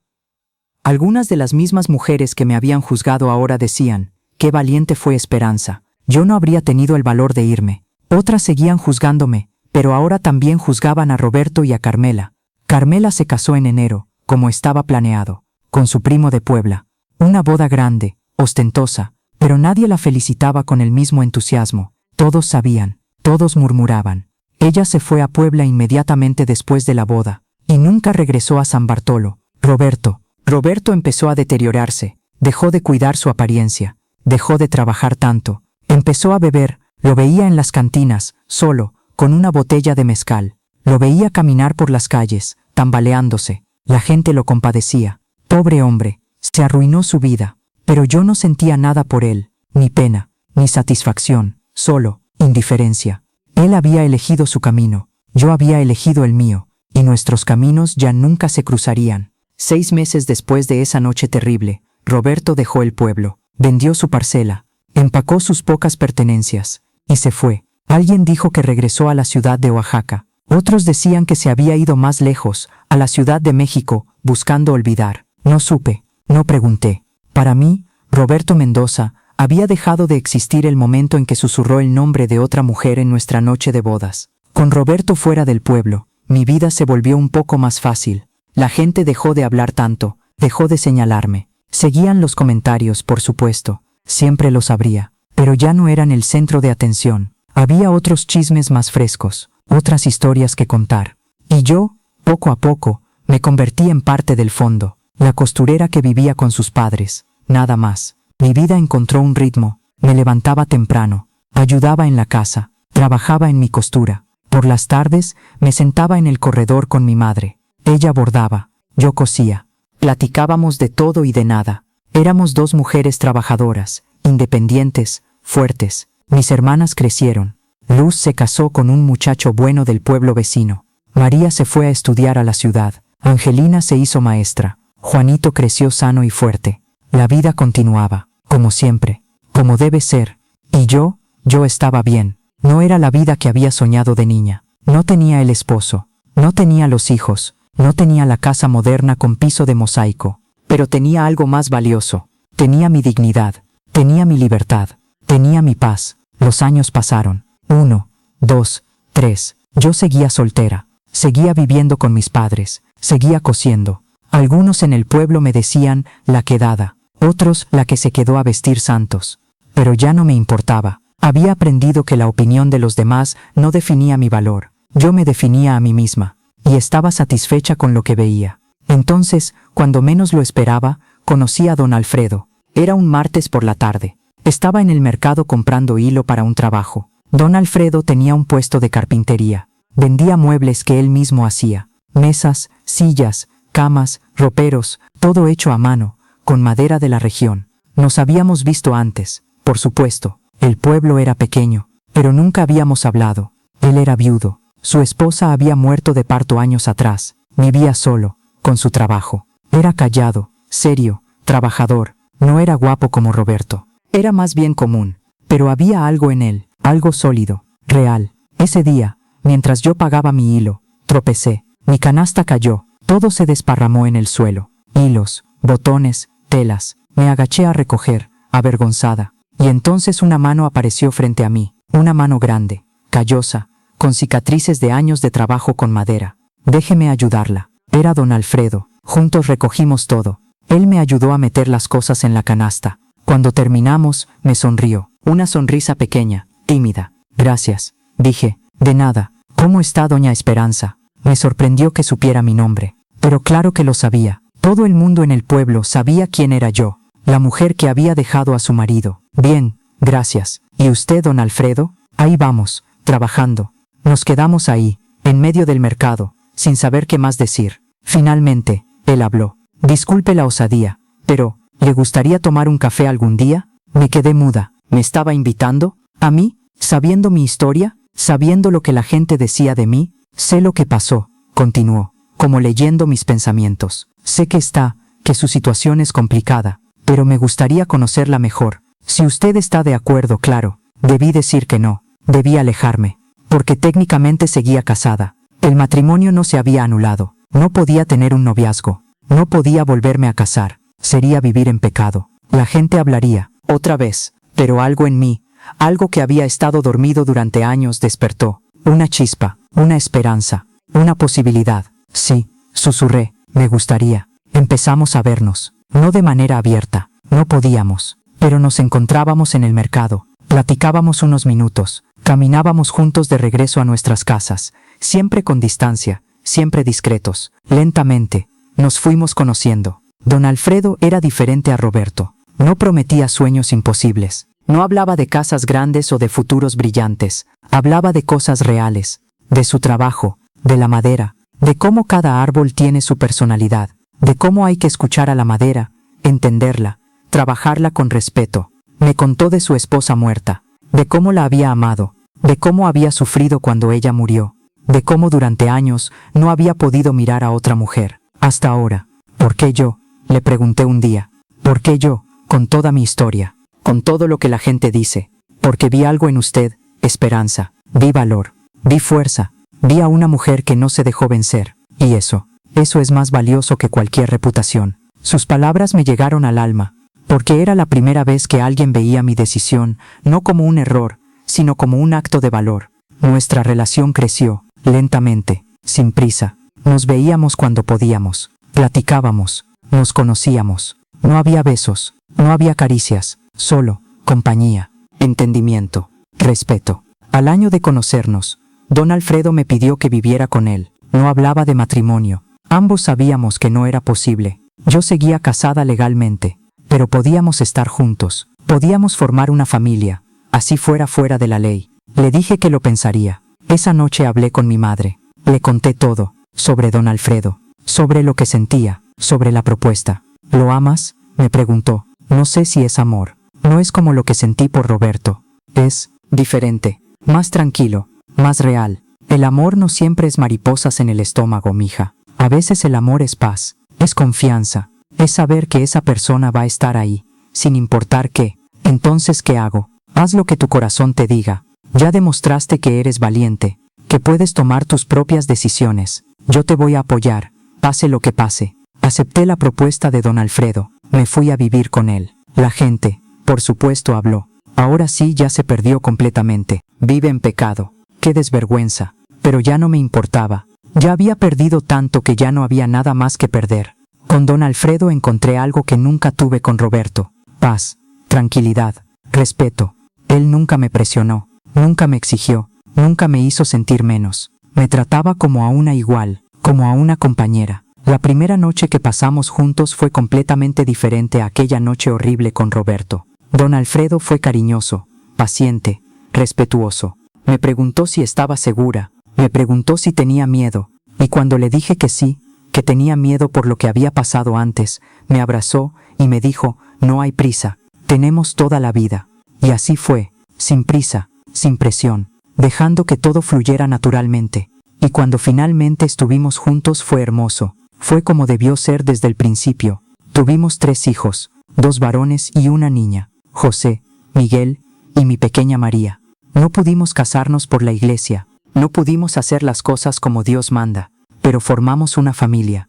Algunas de las mismas mujeres que me habían juzgado ahora decían, qué valiente fue Esperanza. Yo no habría tenido el valor de irme. Otras seguían juzgándome, pero ahora también juzgaban a Roberto y a Carmela. Carmela se casó en enero, como estaba planeado, con su primo de Puebla. Una boda grande, ostentosa, pero nadie la felicitaba con el mismo entusiasmo. Todos sabían, todos murmuraban. Ella se fue a Puebla inmediatamente después de la boda, y nunca regresó a San Bartolo. Roberto empezó a deteriorarse, dejó de cuidar su apariencia, dejó de trabajar tanto, empezó a beber, lo veía en las cantinas, solo, con una botella de mezcal. Lo veía caminar por las calles, tambaleándose. La gente lo compadecía. Pobre hombre, se arruinó su vida. Pero yo no sentía nada por él, ni pena, ni satisfacción, solo indiferencia. Él había elegido su camino, yo había elegido el mío, y nuestros caminos ya nunca se cruzarían. 6 meses después de esa noche terrible, Roberto dejó el pueblo, vendió su parcela, empacó sus pocas pertenencias, y se fue. Alguien dijo que regresó a la ciudad de Oaxaca. Otros decían que se había ido más lejos, a la Ciudad de México, buscando olvidar. No supe, no pregunté. Para mí, Roberto Mendoza, había dejado de existir el momento en que susurró el nombre de otra mujer en nuestra noche de bodas. Con Roberto fuera del pueblo, mi vida se volvió un poco más fácil. La gente dejó de hablar tanto, dejó de señalarme. Seguían los comentarios, por supuesto, siempre los habría, pero ya no eran el centro de atención. Había otros chismes más frescos, otras historias que contar. Y yo, poco a poco, me convertí en parte del fondo, la costurera que vivía con sus padres, nada más. Mi vida encontró un ritmo, me levantaba temprano, ayudaba en la casa, trabajaba en mi costura. Por las tardes me sentaba en el corredor con mi madre. Ella bordaba, yo cosía. Platicábamos de todo y de nada. Éramos dos mujeres trabajadoras, independientes, fuertes. Mis hermanas crecieron. Luz se casó con un muchacho bueno del pueblo vecino. María se fue a estudiar a la ciudad. Angelina se hizo maestra. Juanito creció sano y fuerte. La vida continuaba, como siempre, como debe ser. Y yo estaba bien. No era la vida que había soñado de niña. No tenía el esposo. No tenía los hijos. No tenía la casa moderna con piso de mosaico. Pero tenía algo más valioso. Tenía mi dignidad. Tenía mi libertad. Tenía mi paz. Los años pasaron. 1, 2, 3. Yo seguía soltera. Seguía viviendo con mis padres. Seguía cosiendo. Algunos en el pueblo me decían la quedada. Otros la que se quedó a vestir santos. Pero ya no me importaba. Había aprendido que la opinión de los demás no definía mi valor. Yo me definía a mí misma. Y estaba satisfecha con lo que veía. Entonces, cuando menos lo esperaba, conocí a don Alfredo. Era un martes por la tarde. Estaba en el mercado comprando hilo para un trabajo. Don Alfredo tenía un puesto de carpintería. Vendía muebles que él mismo hacía. Mesas, sillas, camas, roperos, todo hecho a mano, con madera de la región. Nos habíamos visto antes, por supuesto. El pueblo era pequeño, pero nunca habíamos hablado. Él era viudo. Su esposa había muerto de parto años atrás. Vivía solo, con su trabajo. Era callado, serio, trabajador. No era guapo como Roberto. Era más bien común. Pero había algo en él, algo sólido, real. Ese día, mientras yo pagaba mi hilo, tropecé. Mi canasta cayó. Todo se desparramó en el suelo. Hilos, botones, telas. Me agaché a recoger, avergonzada. Y entonces una mano apareció frente a mí. Una mano grande, callosa, con cicatrices de años de trabajo con madera. Déjeme ayudarla. Era don Alfredo. Juntos recogimos todo. Él me ayudó a meter las cosas en la canasta. Cuando terminamos, me sonrió. Una sonrisa pequeña, tímida. Gracias, dije. De nada. ¿Cómo está doña Esperanza? Me sorprendió que supiera mi nombre. Pero claro que lo sabía. Todo el mundo en el pueblo sabía quién era yo. La mujer que había dejado a su marido. Bien, gracias. ¿Y usted, don Alfredo? Ahí vamos, trabajando. Nos quedamos ahí, en medio del mercado, sin saber qué más decir. Finalmente, él habló. Disculpe la osadía, pero, ¿le gustaría tomar un café algún día? Me quedé muda. ¿Me estaba invitando? ¿A mí? ¿Sabiendo mi historia? ¿Sabiendo lo que la gente decía de mí? Sé lo que pasó, continuó, como leyendo mis pensamientos. Sé que su situación es complicada, pero me gustaría conocerla mejor. Si usted está de acuerdo, claro. Debí decir que no. Debí alejarme. Porque técnicamente seguía casada. El matrimonio no se había anulado. No podía tener un noviazgo. No podía volverme a casar. Sería vivir en pecado. La gente hablaría, otra vez. Pero algo en mí, algo que había estado dormido durante años, despertó. Una chispa, una esperanza, una posibilidad. Sí, susurré, me gustaría. Empezamos a vernos. No de manera abierta. No podíamos. Pero nos encontrábamos en el mercado. Platicábamos unos minutos. Caminábamos juntos de regreso a nuestras casas, siempre con distancia, siempre discretos. Lentamente, nos fuimos conociendo. Don Alfredo era diferente a Roberto. No prometía sueños imposibles. No hablaba de casas grandes o de futuros brillantes. Hablaba de cosas reales, de su trabajo, de la madera, de cómo cada árbol tiene su personalidad, de cómo hay que escuchar a la madera, entenderla, trabajarla con respeto. Me contó de su esposa muerta, de cómo la había amado, de cómo había sufrido cuando ella murió, de cómo durante años no había podido mirar a otra mujer. Hasta ahora. ¿Por qué yo? Le pregunté un día. ¿Por qué yo? Con toda mi historia, con todo lo que la gente dice. Porque vi algo en usted, Esperanza. Vi valor, vi fuerza, vi a una mujer que no se dejó vencer. Y eso es más valioso que cualquier reputación. Sus palabras me llegaron al alma. Porque era la primera vez que alguien veía mi decisión, no como un error, sino como un acto de valor. Nuestra relación creció, lentamente, sin prisa. Nos veíamos cuando podíamos, platicábamos, nos conocíamos. No había besos, no había caricias, solo compañía, entendimiento, respeto. Al año de conocernos, don Alfredo me pidió que viviera con él. No hablaba de matrimonio. Ambos sabíamos que no era posible. Yo seguía casada legalmente, pero podíamos estar juntos. Podíamos formar una familia, así fuera de la ley. Le dije que lo pensaría. Esa noche hablé con mi madre. Le conté todo, sobre don Alfredo, sobre lo que sentía, sobre la propuesta. ¿Lo amas?, me preguntó. No sé si es amor. No es como lo que sentí por Roberto. Es diferente, más tranquilo, más real. El amor no siempre es mariposas en el estómago, mija. A veces el amor es paz, es confianza, es saber que esa persona va a estar ahí, sin importar qué. Entonces, ¿qué hago? Haz lo que tu corazón te diga. Ya demostraste que eres valiente, que puedes tomar tus propias decisiones. Yo te voy a apoyar, pase lo que pase. Acepté la propuesta de don Alfredo. Me fui a vivir con él. La gente, por supuesto, habló. Ahora sí ya se perdió completamente. Vive en pecado. Qué desvergüenza. Pero ya no me importaba. Ya había perdido tanto que ya no había nada más que perder. Con don Alfredo encontré algo que nunca tuve con Roberto. Paz, tranquilidad, respeto. Él nunca me presionó, nunca me exigió, nunca me hizo sentir menos. Me trataba como a una igual, como a una compañera. La primera noche que pasamos juntos fue completamente diferente a aquella noche horrible con Roberto. Don Alfredo fue cariñoso, paciente, respetuoso. Me preguntó si estaba segura, me preguntó si tenía miedo, y cuando le dije que sí, que tenía miedo por lo que había pasado antes, me abrazó y me dijo: no hay prisa, tenemos toda la vida. Y así fue, sin prisa, sin presión, dejando que todo fluyera naturalmente. Y cuando finalmente estuvimos juntos fue hermoso. Fue como debió ser desde el principio. Tuvimos 3 hijos, 2 varones y una niña, José, Miguel y mi pequeña María. No pudimos casarnos por la iglesia, no pudimos hacer las cosas como Dios manda, pero formamos una familia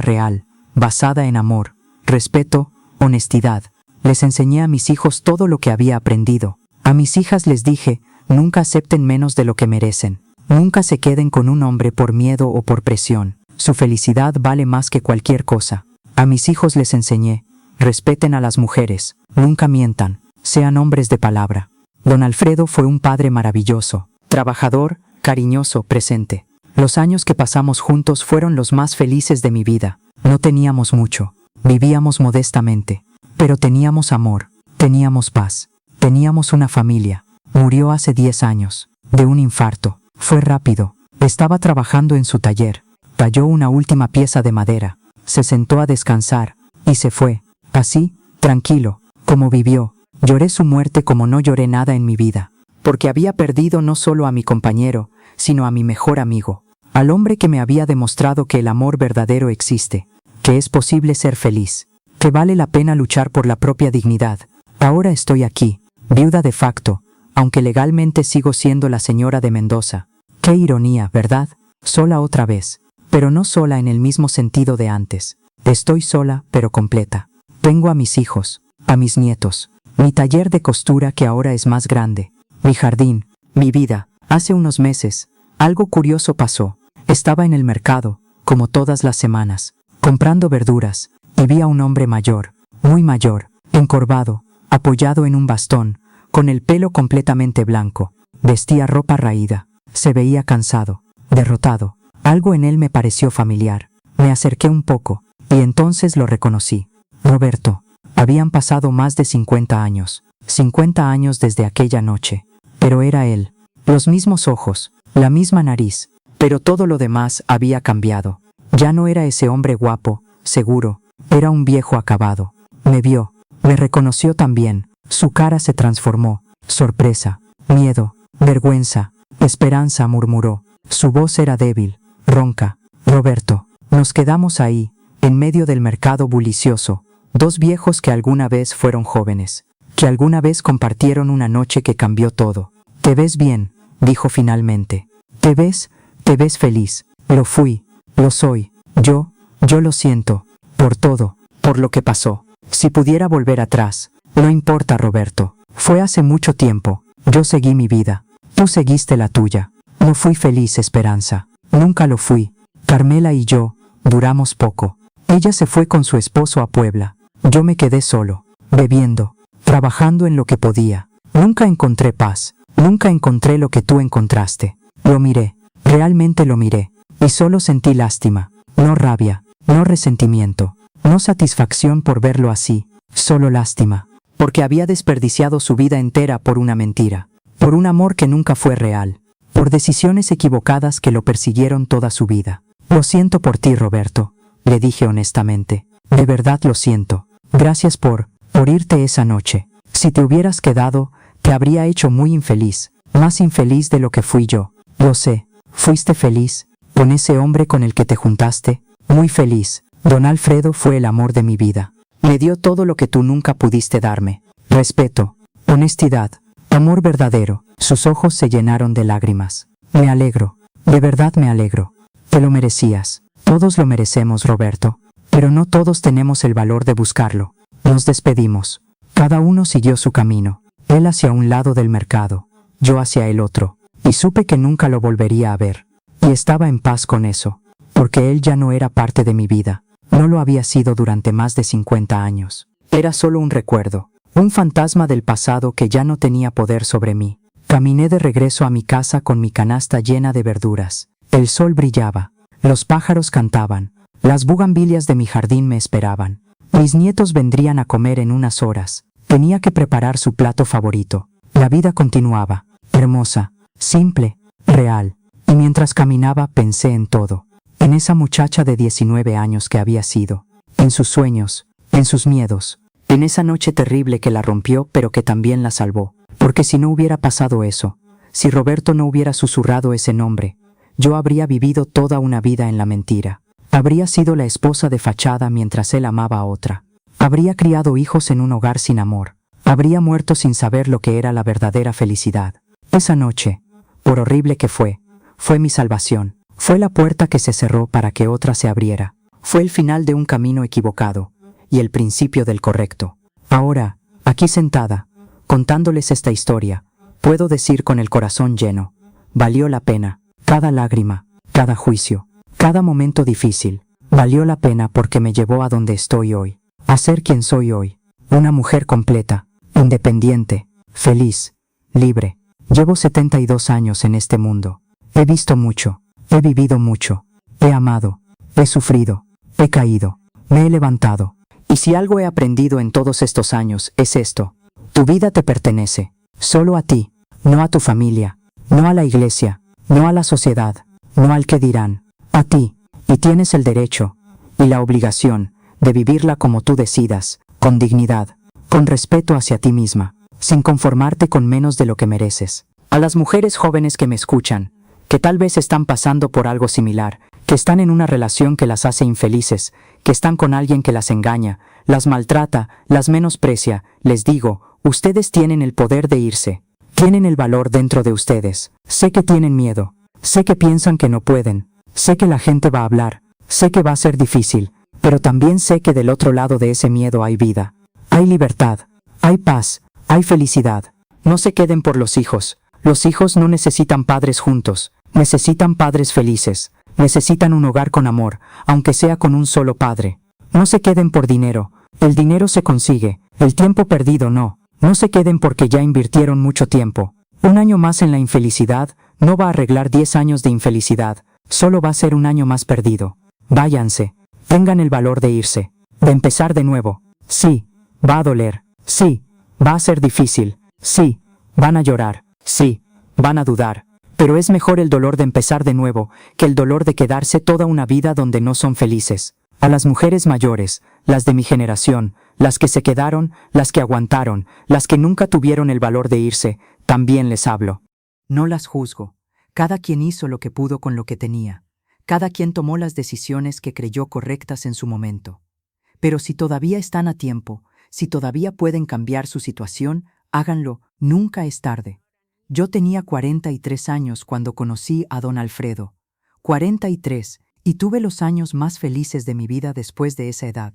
real, basada en amor, respeto, honestidad. Les enseñé a mis hijos todo lo que había aprendido. A mis hijas les dije: nunca acepten menos de lo que merecen. Nunca se queden con un hombre por miedo o por presión. Su felicidad vale más que cualquier cosa. A mis hijos les enseñé: respeten a las mujeres, nunca mientan, sean hombres de palabra. Don Alfredo fue un padre maravilloso, trabajador, cariñoso, presente. Los años que pasamos juntos fueron los más felices de mi vida. No teníamos mucho, vivíamos modestamente, pero teníamos amor, teníamos paz, teníamos una familia. Murió hace 10 años, de un infarto. Fue rápido. Estaba trabajando en su taller. Talló una última pieza de madera, se sentó a descansar, y se fue. Así, tranquilo, como vivió. Lloré su muerte como no lloré nada en mi vida, porque había perdido no solo a mi compañero, sino a mi mejor amigo, al hombre que me había demostrado que el amor verdadero existe, que es posible ser feliz, que vale la pena luchar por la propia dignidad. Ahora estoy aquí, viuda de facto, aunque legalmente sigo siendo la señora de Mendoza. Qué ironía, ¿verdad? Sola otra vez. Pero no sola en el mismo sentido de antes. Estoy sola, pero completa. Tengo a mis hijos, a mis nietos, mi taller de costura que ahora es más grande, mi jardín, mi vida. Hace unos meses, algo curioso pasó. Estaba en el mercado, como todas las semanas, comprando verduras, y vi a un hombre mayor, muy mayor, encorvado, apoyado en un bastón, con el pelo completamente blanco. Vestía ropa raída, se veía cansado, derrotado. Algo en él me pareció familiar. Me acerqué un poco, y entonces lo reconocí. Roberto. Habían pasado más de 50 años. 50 años desde aquella noche. Pero era él. Los mismos ojos, la misma nariz. Pero todo lo demás había cambiado. Ya no era ese hombre guapo, seguro. Era un viejo acabado. Me vio. Me reconoció también. Su cara se transformó. Sorpresa, miedo, vergüenza, esperanza, murmuró. Su voz era débil, ronca. Roberto. Nos quedamos ahí, en medio del mercado bullicioso, 2 viejos que alguna vez fueron jóvenes, que alguna vez compartieron una noche que cambió todo. «Te ves bien», dijo finalmente. Te ves feliz». Lo fui, lo soy. Yo lo siento, por todo, por lo que pasó. Si pudiera volver atrás. No importa, Roberto. Fue hace mucho tiempo. Yo seguí mi vida. Tú seguiste la tuya. No fui feliz, Esperanza. Nunca lo fui. Carmela y yo duramos poco. Ella se fue con su esposo a Puebla. Yo me quedé solo, bebiendo, trabajando en lo que podía. Nunca encontré paz. Nunca encontré lo que tú encontraste. Lo miré, realmente lo miré, y solo sentí lástima, no rabia, no resentimiento, no satisfacción por verlo así, solo lástima, porque había desperdiciado su vida entera por una mentira, por un amor que nunca fue real, por decisiones equivocadas que lo persiguieron toda su vida. Lo siento por ti, Roberto, le dije honestamente, de verdad lo siento. Gracias por irte esa noche. Si te hubieras quedado, te habría hecho muy infeliz, más infeliz de lo que fui yo. Lo sé, fuiste feliz, con ese hombre con el que te juntaste, muy feliz. Don Alfredo fue el amor de mi vida. Me dio todo lo que tú nunca pudiste darme. Respeto, honestidad, amor verdadero. Sus ojos se llenaron de lágrimas. Me alegro, de verdad me alegro. Te lo merecías. Todos lo merecemos, Roberto, pero no todos tenemos el valor de buscarlo. Nos despedimos. Cada uno siguió su camino. Él hacia un lado del mercado, yo hacia el otro, y supe que nunca lo volvería a ver. Y estaba en paz con eso, porque él ya no era parte de mi vida. No lo había sido durante más de 50 años. Era solo un recuerdo, un fantasma del pasado que ya no tenía poder sobre mí. Caminé de regreso a mi casa con mi canasta llena de verduras. El sol brillaba, los pájaros cantaban, las bugambilias de mi jardín me esperaban. Mis nietos vendrían a comer en unas horas. Tenía que preparar su plato favorito. La vida continuaba, hermosa, simple, real. Y mientras caminaba pensé en todo. En esa muchacha de 19 años que había sido. En sus sueños, en sus miedos. En esa noche terrible que la rompió pero que también la salvó. Porque si no hubiera pasado eso, si Roberto no hubiera susurrado ese nombre, yo habría vivido toda una vida en la mentira. Habría sido la esposa de fachada mientras él amaba a otra. Habría criado hijos en un hogar sin amor. Habría muerto sin saber lo que era la verdadera felicidad. Esa noche, por horrible que fue mi salvación. Fue la puerta que se cerró para que otra se abriera. Fue el final de un camino equivocado y el principio del correcto. Ahora, aquí sentada, contándoles esta historia, puedo decir con el corazón lleno, valió la pena, cada lágrima, cada juicio, cada momento difícil, valió la pena porque me llevó a donde estoy hoy. A ser quien soy hoy, una mujer completa, independiente, feliz, libre. Llevo 72 años en este mundo. He visto mucho, he vivido mucho, he amado, he sufrido, he caído, me he levantado. Y si algo he aprendido en todos estos años es esto: tu vida te pertenece, solo a ti, no a tu familia, no a la iglesia, no a la sociedad, no al que dirán, a ti, y tienes el derecho y la obligación de vivirla como tú decidas, con dignidad, con respeto hacia ti misma, sin conformarte con menos de lo que mereces. A las mujeres jóvenes que me escuchan, que tal vez están pasando por algo similar, que están en una relación que las hace infelices, que están con alguien que las engaña, las maltrata, las menosprecia, les digo, ustedes tienen el poder de irse, tienen el valor dentro de ustedes. Sé que tienen miedo, sé que piensan que no pueden, sé que la gente va a hablar, sé que va a ser difícil, pero también sé que del otro lado de ese miedo hay vida, hay libertad, hay paz, hay felicidad. No se queden por los hijos no necesitan padres juntos, necesitan padres felices, necesitan un hogar con amor, aunque sea con un solo padre. No se queden por dinero, el dinero se consigue, el tiempo perdido no. No se queden porque ya invirtieron mucho tiempo. Un año más en la infelicidad no va a arreglar 10 años de infelicidad, solo va a ser un año más perdido. Váyanse. Tengan el valor de irse, de empezar de nuevo. Sí, va a doler. Sí, va a ser difícil. Sí, van a llorar. Sí, van a dudar. Pero es mejor el dolor de empezar de nuevo que el dolor de quedarse toda una vida donde no son felices. A las mujeres mayores, las de mi generación, las que se quedaron, las que aguantaron, las que nunca tuvieron el valor de irse, también les hablo. No las juzgo. Cada quien hizo lo que pudo con lo que tenía. Cada quien tomó las decisiones que creyó correctas en su momento. Pero si todavía están a tiempo, si todavía pueden cambiar su situación, háganlo, nunca es tarde. Yo tenía 43 años cuando conocí a don Alfredo. 43, y tuve los años más felices de mi vida después de esa edad.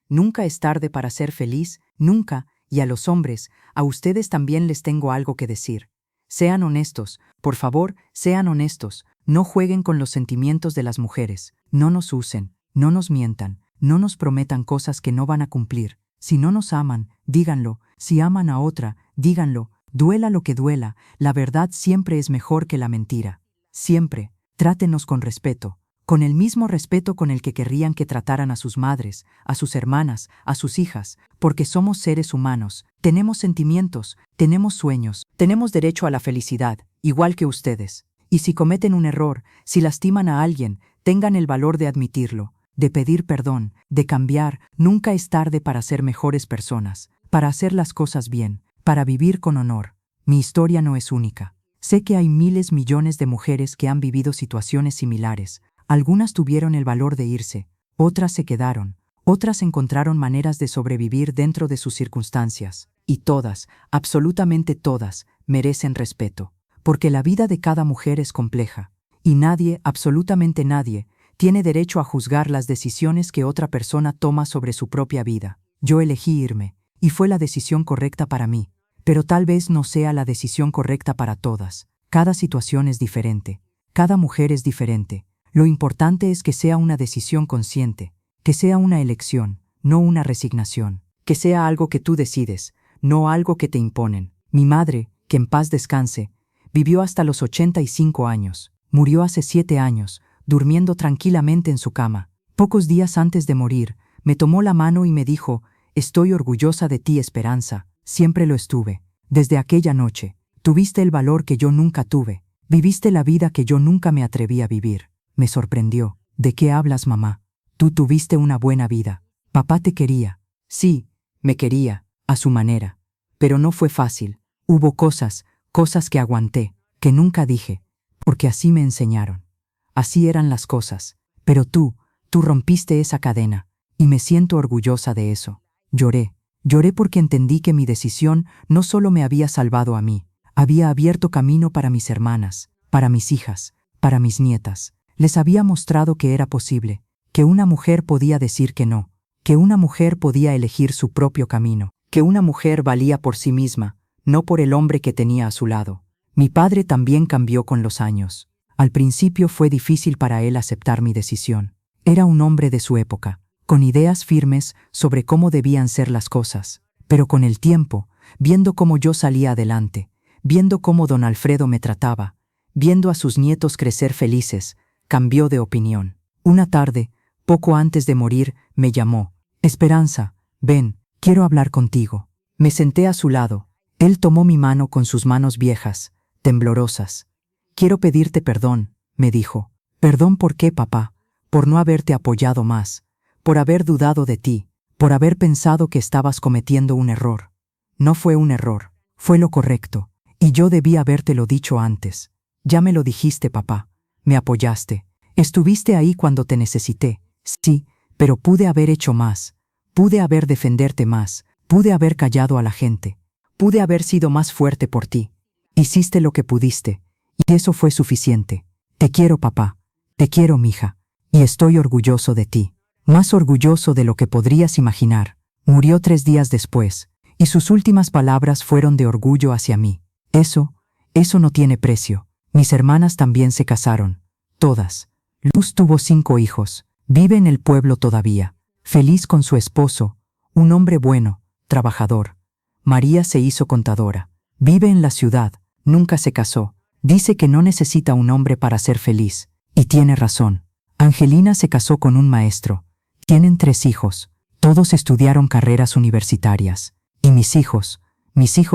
Nunca es tarde para ser feliz, nunca, y a los hombres, a ustedes también les tengo algo que decir. Sean honestos, por favor, sean honestos. No jueguen con los sentimientos de las mujeres, no nos usen, no nos mientan, no nos prometan cosas que no van a cumplir. Si no nos aman, díganlo, si aman a otra, díganlo, Duela lo que duela, la verdad siempre es mejor que la mentira. Siempre, trátenos con respeto, con el mismo respeto con el que querrían que trataran a sus madres, a sus hermanas, a sus hijas, porque somos seres humanos, tenemos sentimientos, tenemos sueños, tenemos derecho a la felicidad, igual que ustedes. Y si cometen un error, si lastiman a alguien, tengan el valor de admitirlo, de pedir perdón, de cambiar. Nunca es tarde para ser mejores personas, para hacer las cosas bien, para vivir con honor. Mi historia no es única. Sé que hay miles, millones de mujeres que han vivido situaciones similares. Algunas tuvieron el valor de irse, otras se quedaron, otras encontraron maneras de sobrevivir dentro de sus circunstancias. Y todas, absolutamente todas, merecen respeto. Porque la vida de cada mujer es compleja. Y nadie, absolutamente nadie, tiene derecho a juzgar las decisiones que otra persona toma sobre su propia vida. Yo elegí irme, y fue la decisión correcta para mí. Pero tal vez no sea la decisión correcta para todas. Cada situación es diferente. Cada mujer es diferente. Lo importante es que sea una decisión consciente, que sea una elección, no una resignación, que sea algo que tú decides, no algo que te imponen. Mi madre, que en paz descanse, vivió hasta los 85 años. Murió hace 7 años, durmiendo tranquilamente en su cama. Pocos días antes de morir, me tomó la mano y me dijo: «Estoy orgullosa de ti, Esperanza». Siempre lo estuve. Desde aquella noche, tuviste el valor que yo nunca tuve. Viviste la vida que yo nunca me atreví a vivir. Me sorprendió. ¿De qué hablas, mamá? Tú tuviste una buena vida. Papá te quería. Sí, me quería, a su manera. Pero no fue fácil. Hubo cosas que aguanté, que nunca dije, porque así me enseñaron. Así eran las cosas. Pero tú rompiste esa cadena, y me siento orgullosa de eso. Lloré porque entendí que mi decisión no solo me había salvado a mí, había abierto camino para mis hermanas, para mis hijas, para mis nietas. Les había mostrado que era posible, que una mujer podía decir que no, que una mujer podía elegir su propio camino, que una mujer valía por sí misma, no por el hombre que tenía a su lado. Mi padre también cambió con los años. Al principio fue difícil para él aceptar mi decisión. Era un hombre de su época, con ideas firmes sobre cómo debían ser las cosas. Pero con el tiempo, viendo cómo yo salía adelante, viendo cómo don Alfredo me trataba, viendo a sus nietos crecer felices, cambió de opinión. Una tarde, poco antes de morir, me llamó: «Esperanza, ven, quiero hablar contigo». Me senté a su lado. Él tomó mi mano con sus manos viejas, temblorosas. «Quiero pedirte perdón», me dijo. «¿Perdón por qué, papá? Por no haberte apoyado más, por haber dudado de ti, por haber pensado que estabas cometiendo un error». No fue un error, fue lo correcto, y yo debí habértelo dicho antes. Ya me lo dijiste, papá. Me apoyaste. Estuviste ahí cuando te necesité. Sí, pero pude haber hecho más. Pude haber defenderte más. Pude haber callado a la gente. Pude haber sido más fuerte por ti. Hiciste lo que pudiste, y eso fue suficiente. Te quiero, papá. Te quiero, mija. Y estoy orgulloso de ti. Más orgulloso de lo que podrías imaginar. Murió 3 días después, y sus últimas palabras fueron de orgullo hacia mí. Eso no tiene precio. Mis hermanas también se casaron. Todas. Luz tuvo 5 hijos. Vive en el pueblo todavía. Feliz con su esposo, un hombre bueno, trabajador. María se hizo contadora. Vive en la ciudad. Nunca se casó. Dice que no necesita un hombre para ser feliz. Y tiene razón. Angelina se casó con un maestro. Tienen 3 hijos. Todos estudiaron carreras universitarias. Y mis hijos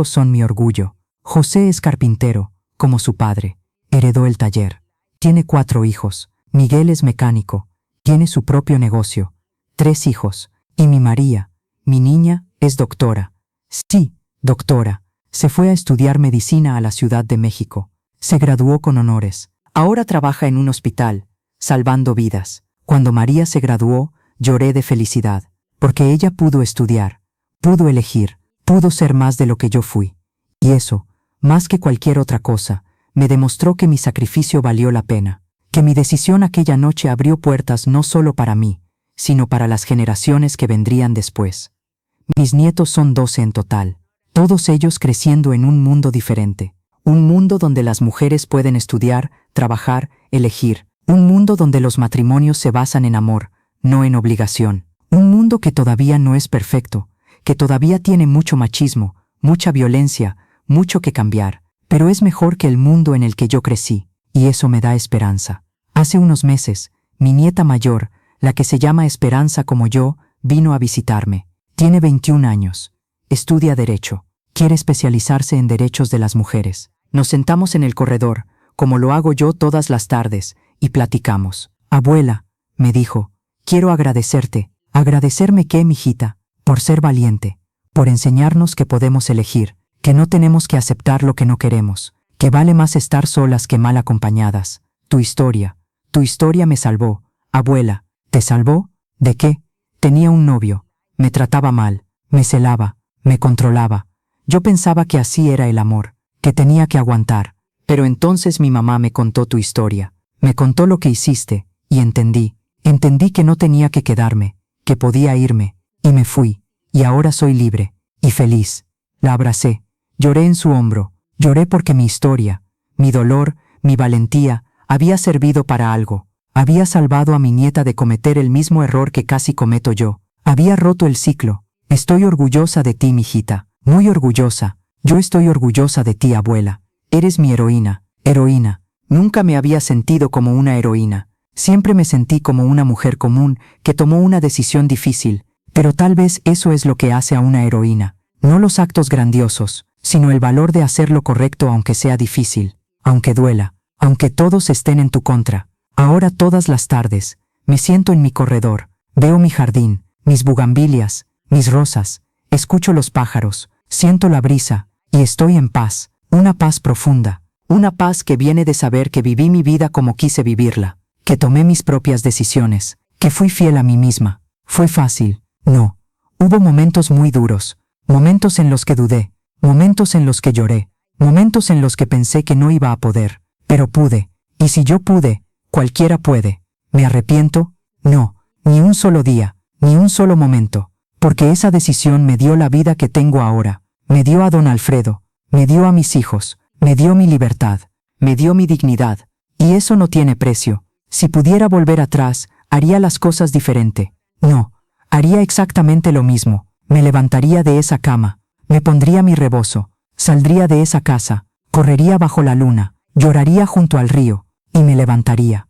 son mi orgullo. José es carpintero, como su padre. Heredó el taller. Tiene 4 hijos. Miguel es mecánico. Tiene su propio negocio. 3 hijos. Y mi María, mi niña, es doctora. Sí, doctora. Se fue a estudiar medicina a la Ciudad de México. Se graduó con honores. Ahora trabaja en un hospital, salvando vidas. Cuando María se graduó, lloré de felicidad, porque ella pudo estudiar, pudo elegir, pudo ser más de lo que yo fui. Y eso, más que cualquier otra cosa, me demostró que mi sacrificio valió la pena, que mi decisión aquella noche abrió puertas no solo para mí, sino para las generaciones que vendrían después. Mis nietos son 12 en total, todos ellos creciendo en un mundo diferente, un mundo donde las mujeres pueden estudiar, trabajar, elegir, un mundo donde los matrimonios se basan en amor, no en obligación, un mundo que todavía no es perfecto, que todavía tiene mucho machismo, mucha violencia, mucho que cambiar, pero es mejor que el mundo en el que yo crecí, y eso me da esperanza. Hace unos meses, mi nieta mayor, la que se llama Esperanza como yo, vino a visitarme. Tiene 21 años. Estudia Derecho. Quiere especializarse en derechos de las mujeres. Nos sentamos en el corredor, como lo hago yo todas las tardes, y platicamos. Abuela, me dijo, quiero agradecerte. ¿Agradecerme qué, mijita? Por ser valiente, por enseñarnos que podemos elegir, que no tenemos que aceptar lo que no queremos, que vale más estar solas que mal acompañadas. Tu historia me salvó. Abuela, ¿te salvó? ¿De qué? Tenía un novio, me trataba mal, me celaba, me controlaba. Yo pensaba que así era el amor, que tenía que aguantar. Pero entonces mi mamá me contó tu historia, me contó lo que hiciste, y entendí que no tenía que quedarme, que podía irme, y me fui, y ahora soy libre, y feliz. La abracé, lloré en su hombro, lloré porque mi historia, mi dolor, mi valentía, había servido para algo. Había salvado a mi nieta de cometer el mismo error que casi cometo yo. Había roto el ciclo. Estoy orgullosa de ti, mijita, muy orgullosa. Yo estoy orgullosa de ti, abuela. Eres mi heroína, heroína. Nunca me había sentido como una heroína. Siempre me sentí como una mujer común que tomó una decisión difícil, pero tal vez eso es lo que hace a una heroína. No los actos grandiosos, sino el valor de hacer lo correcto aunque sea difícil, aunque duela, aunque todos estén en tu contra. Ahora todas las tardes, me siento en mi corredor, veo mi jardín, mis bugambilias, mis rosas, escucho los pájaros, siento la brisa, y estoy en paz, una paz profunda, una paz que viene de saber que viví mi vida como quise vivirla, que tomé mis propias decisiones, que fui fiel a mí misma. ¿Fue fácil? No. Hubo momentos muy duros, momentos en los que dudé, momentos en los que lloré, momentos en los que pensé que no iba a poder, pero pude, y si yo pude, cualquiera puede. ¿Me arrepiento? No, ni un solo día, ni un solo momento, porque esa decisión me dio la vida que tengo ahora, me dio a don Alfredo, me dio a mis hijos, me dio mi libertad, me dio mi dignidad, y eso no tiene precio. Si pudiera volver atrás, haría las cosas diferente. No, haría exactamente lo mismo. Me levantaría de esa cama, me pondría mi rebozo, saldría de esa casa, correría bajo la luna, lloraría junto al río, y me levantaría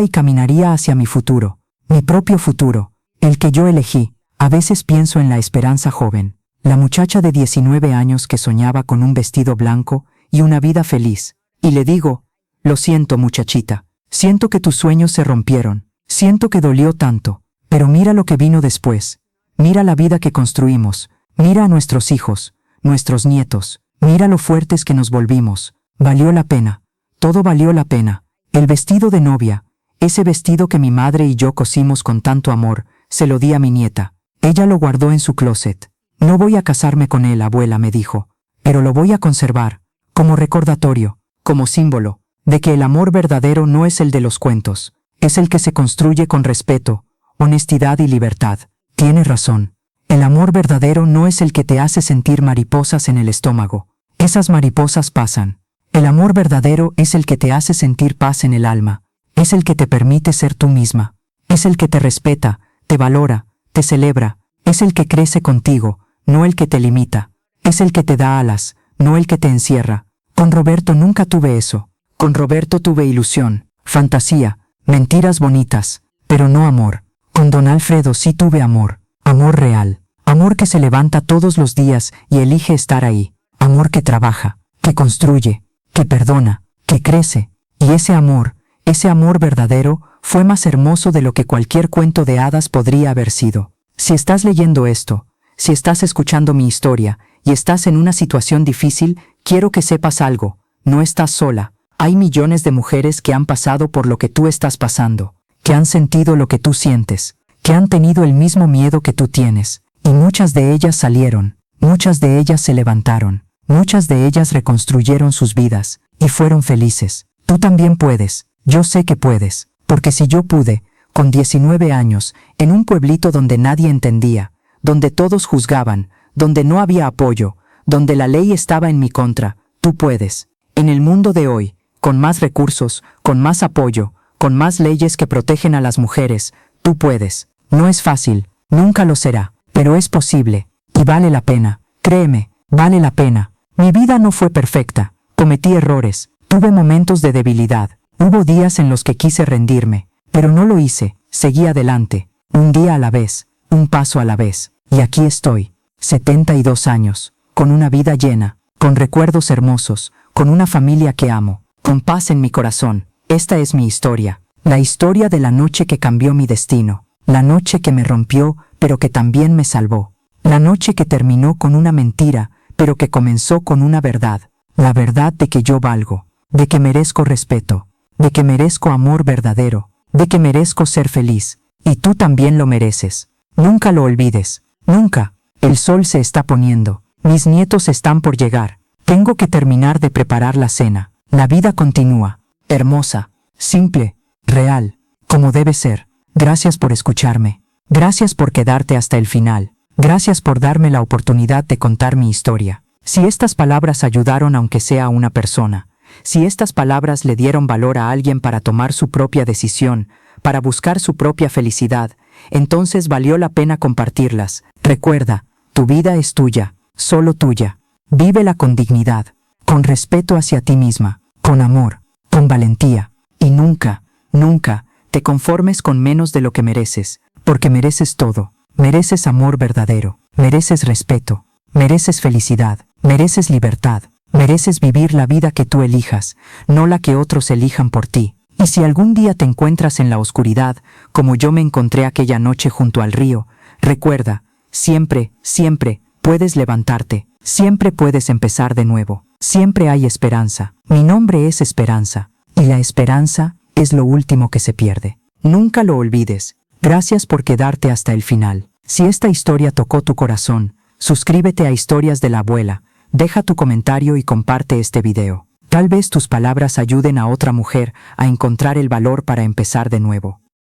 y caminaría hacia mi futuro, mi propio futuro, el que yo elegí. A veces pienso en la Esperanza joven, la muchacha de 19 años que soñaba con un vestido blanco y una vida feliz, y le digo, lo siento, muchachita, siento que tus sueños se rompieron, siento que dolió tanto, pero mira lo que vino después, mira la vida que construimos, mira a nuestros hijos, nuestros nietos, mira lo fuertes que nos volvimos, valió la pena. Todo valió la pena. El vestido de novia, ese vestido que mi madre y yo cosimos con tanto amor, se lo di a mi nieta. Ella lo guardó en su closet. No voy a casarme con él, abuela, me dijo, pero lo voy a conservar, como recordatorio, como símbolo, de que el amor verdadero no es el de los cuentos, es el que se construye con respeto, honestidad y libertad. Tiene razón. El amor verdadero no es el que te hace sentir mariposas en el estómago. Esas mariposas pasan. El amor verdadero es el que te hace sentir paz en el alma, es el que te permite ser tú misma, es el que te respeta, te valora, te celebra, es el que crece contigo, no el que te limita, es el que te da alas, no el que te encierra. Con Roberto nunca tuve eso, con Roberto tuve ilusión, fantasía, mentiras bonitas, pero no amor. Con don Alfredo sí tuve amor, amor real, amor que se levanta todos los días y elige estar ahí, amor que trabaja, que construye, que perdona, que crece, y ese amor verdadero, fue más hermoso de lo que cualquier cuento de hadas podría haber sido. Si estás leyendo esto, si estás escuchando mi historia, y estás en una situación difícil, quiero que sepas algo, no estás sola. Hay millones de mujeres que han pasado por lo que tú estás pasando, que han sentido lo que tú sientes, que han tenido el mismo miedo que tú tienes, y muchas de ellas salieron, muchas de ellas se levantaron. Muchas de ellas reconstruyeron sus vidas, y fueron felices. Tú también puedes, yo sé que puedes, porque si yo pude, con 19 años, en un pueblito donde nadie entendía, donde todos juzgaban, donde no había apoyo, donde la ley estaba en mi contra, tú puedes. En el mundo de hoy, con más recursos, con más apoyo, con más leyes que protegen a las mujeres, tú puedes. No es fácil, nunca lo será, pero es posible, y vale la pena, créeme, vale la pena. Mi vida no fue perfecta, cometí errores, tuve momentos de debilidad, hubo días en los que quise rendirme, pero no lo hice, seguí adelante, un día a la vez, un paso a la vez, y aquí estoy, 72 años, con una vida llena, con recuerdos hermosos, con una familia que amo, con paz en mi corazón. Esta es mi historia, la historia de la noche que cambió mi destino, la noche que me rompió, pero que también me salvó, la noche que terminó con una mentira, pero que comenzó con una verdad, la verdad de que yo valgo, de que merezco respeto, de que merezco amor verdadero, de que merezco ser feliz, y tú también lo mereces. Nunca lo olvides, nunca. El sol se está poniendo, mis nietos están por llegar, tengo que terminar de preparar la cena, la vida continúa, hermosa, simple, real, como debe ser. Gracias por escucharme, gracias por quedarte hasta el final. Gracias por darme la oportunidad de contar mi historia. Si estas palabras ayudaron aunque sea a una persona, si estas palabras le dieron valor a alguien para tomar su propia decisión, para buscar su propia felicidad, entonces valió la pena compartirlas. Recuerda, tu vida es tuya, solo tuya. Vívela con dignidad, con respeto hacia ti misma, con amor, con valentía. Y nunca, nunca te conformes con menos de lo que mereces, porque mereces todo. Mereces amor verdadero, mereces respeto, mereces felicidad, mereces libertad, mereces vivir la vida que tú elijas, no la que otros elijan por ti. Y si algún día te encuentras en la oscuridad, como yo me encontré aquella noche junto al río, recuerda, siempre, siempre puedes levantarte, siempre puedes empezar de nuevo, siempre hay esperanza. Mi nombre es Esperanza, y la esperanza es lo último que se pierde. Nunca lo olvides. Gracias por quedarte hasta el final. Si esta historia tocó tu corazón, suscríbete a Historias de la Abuela, deja tu comentario y comparte este video. Tal vez tus palabras ayuden a otra mujer a encontrar el valor para empezar de nuevo.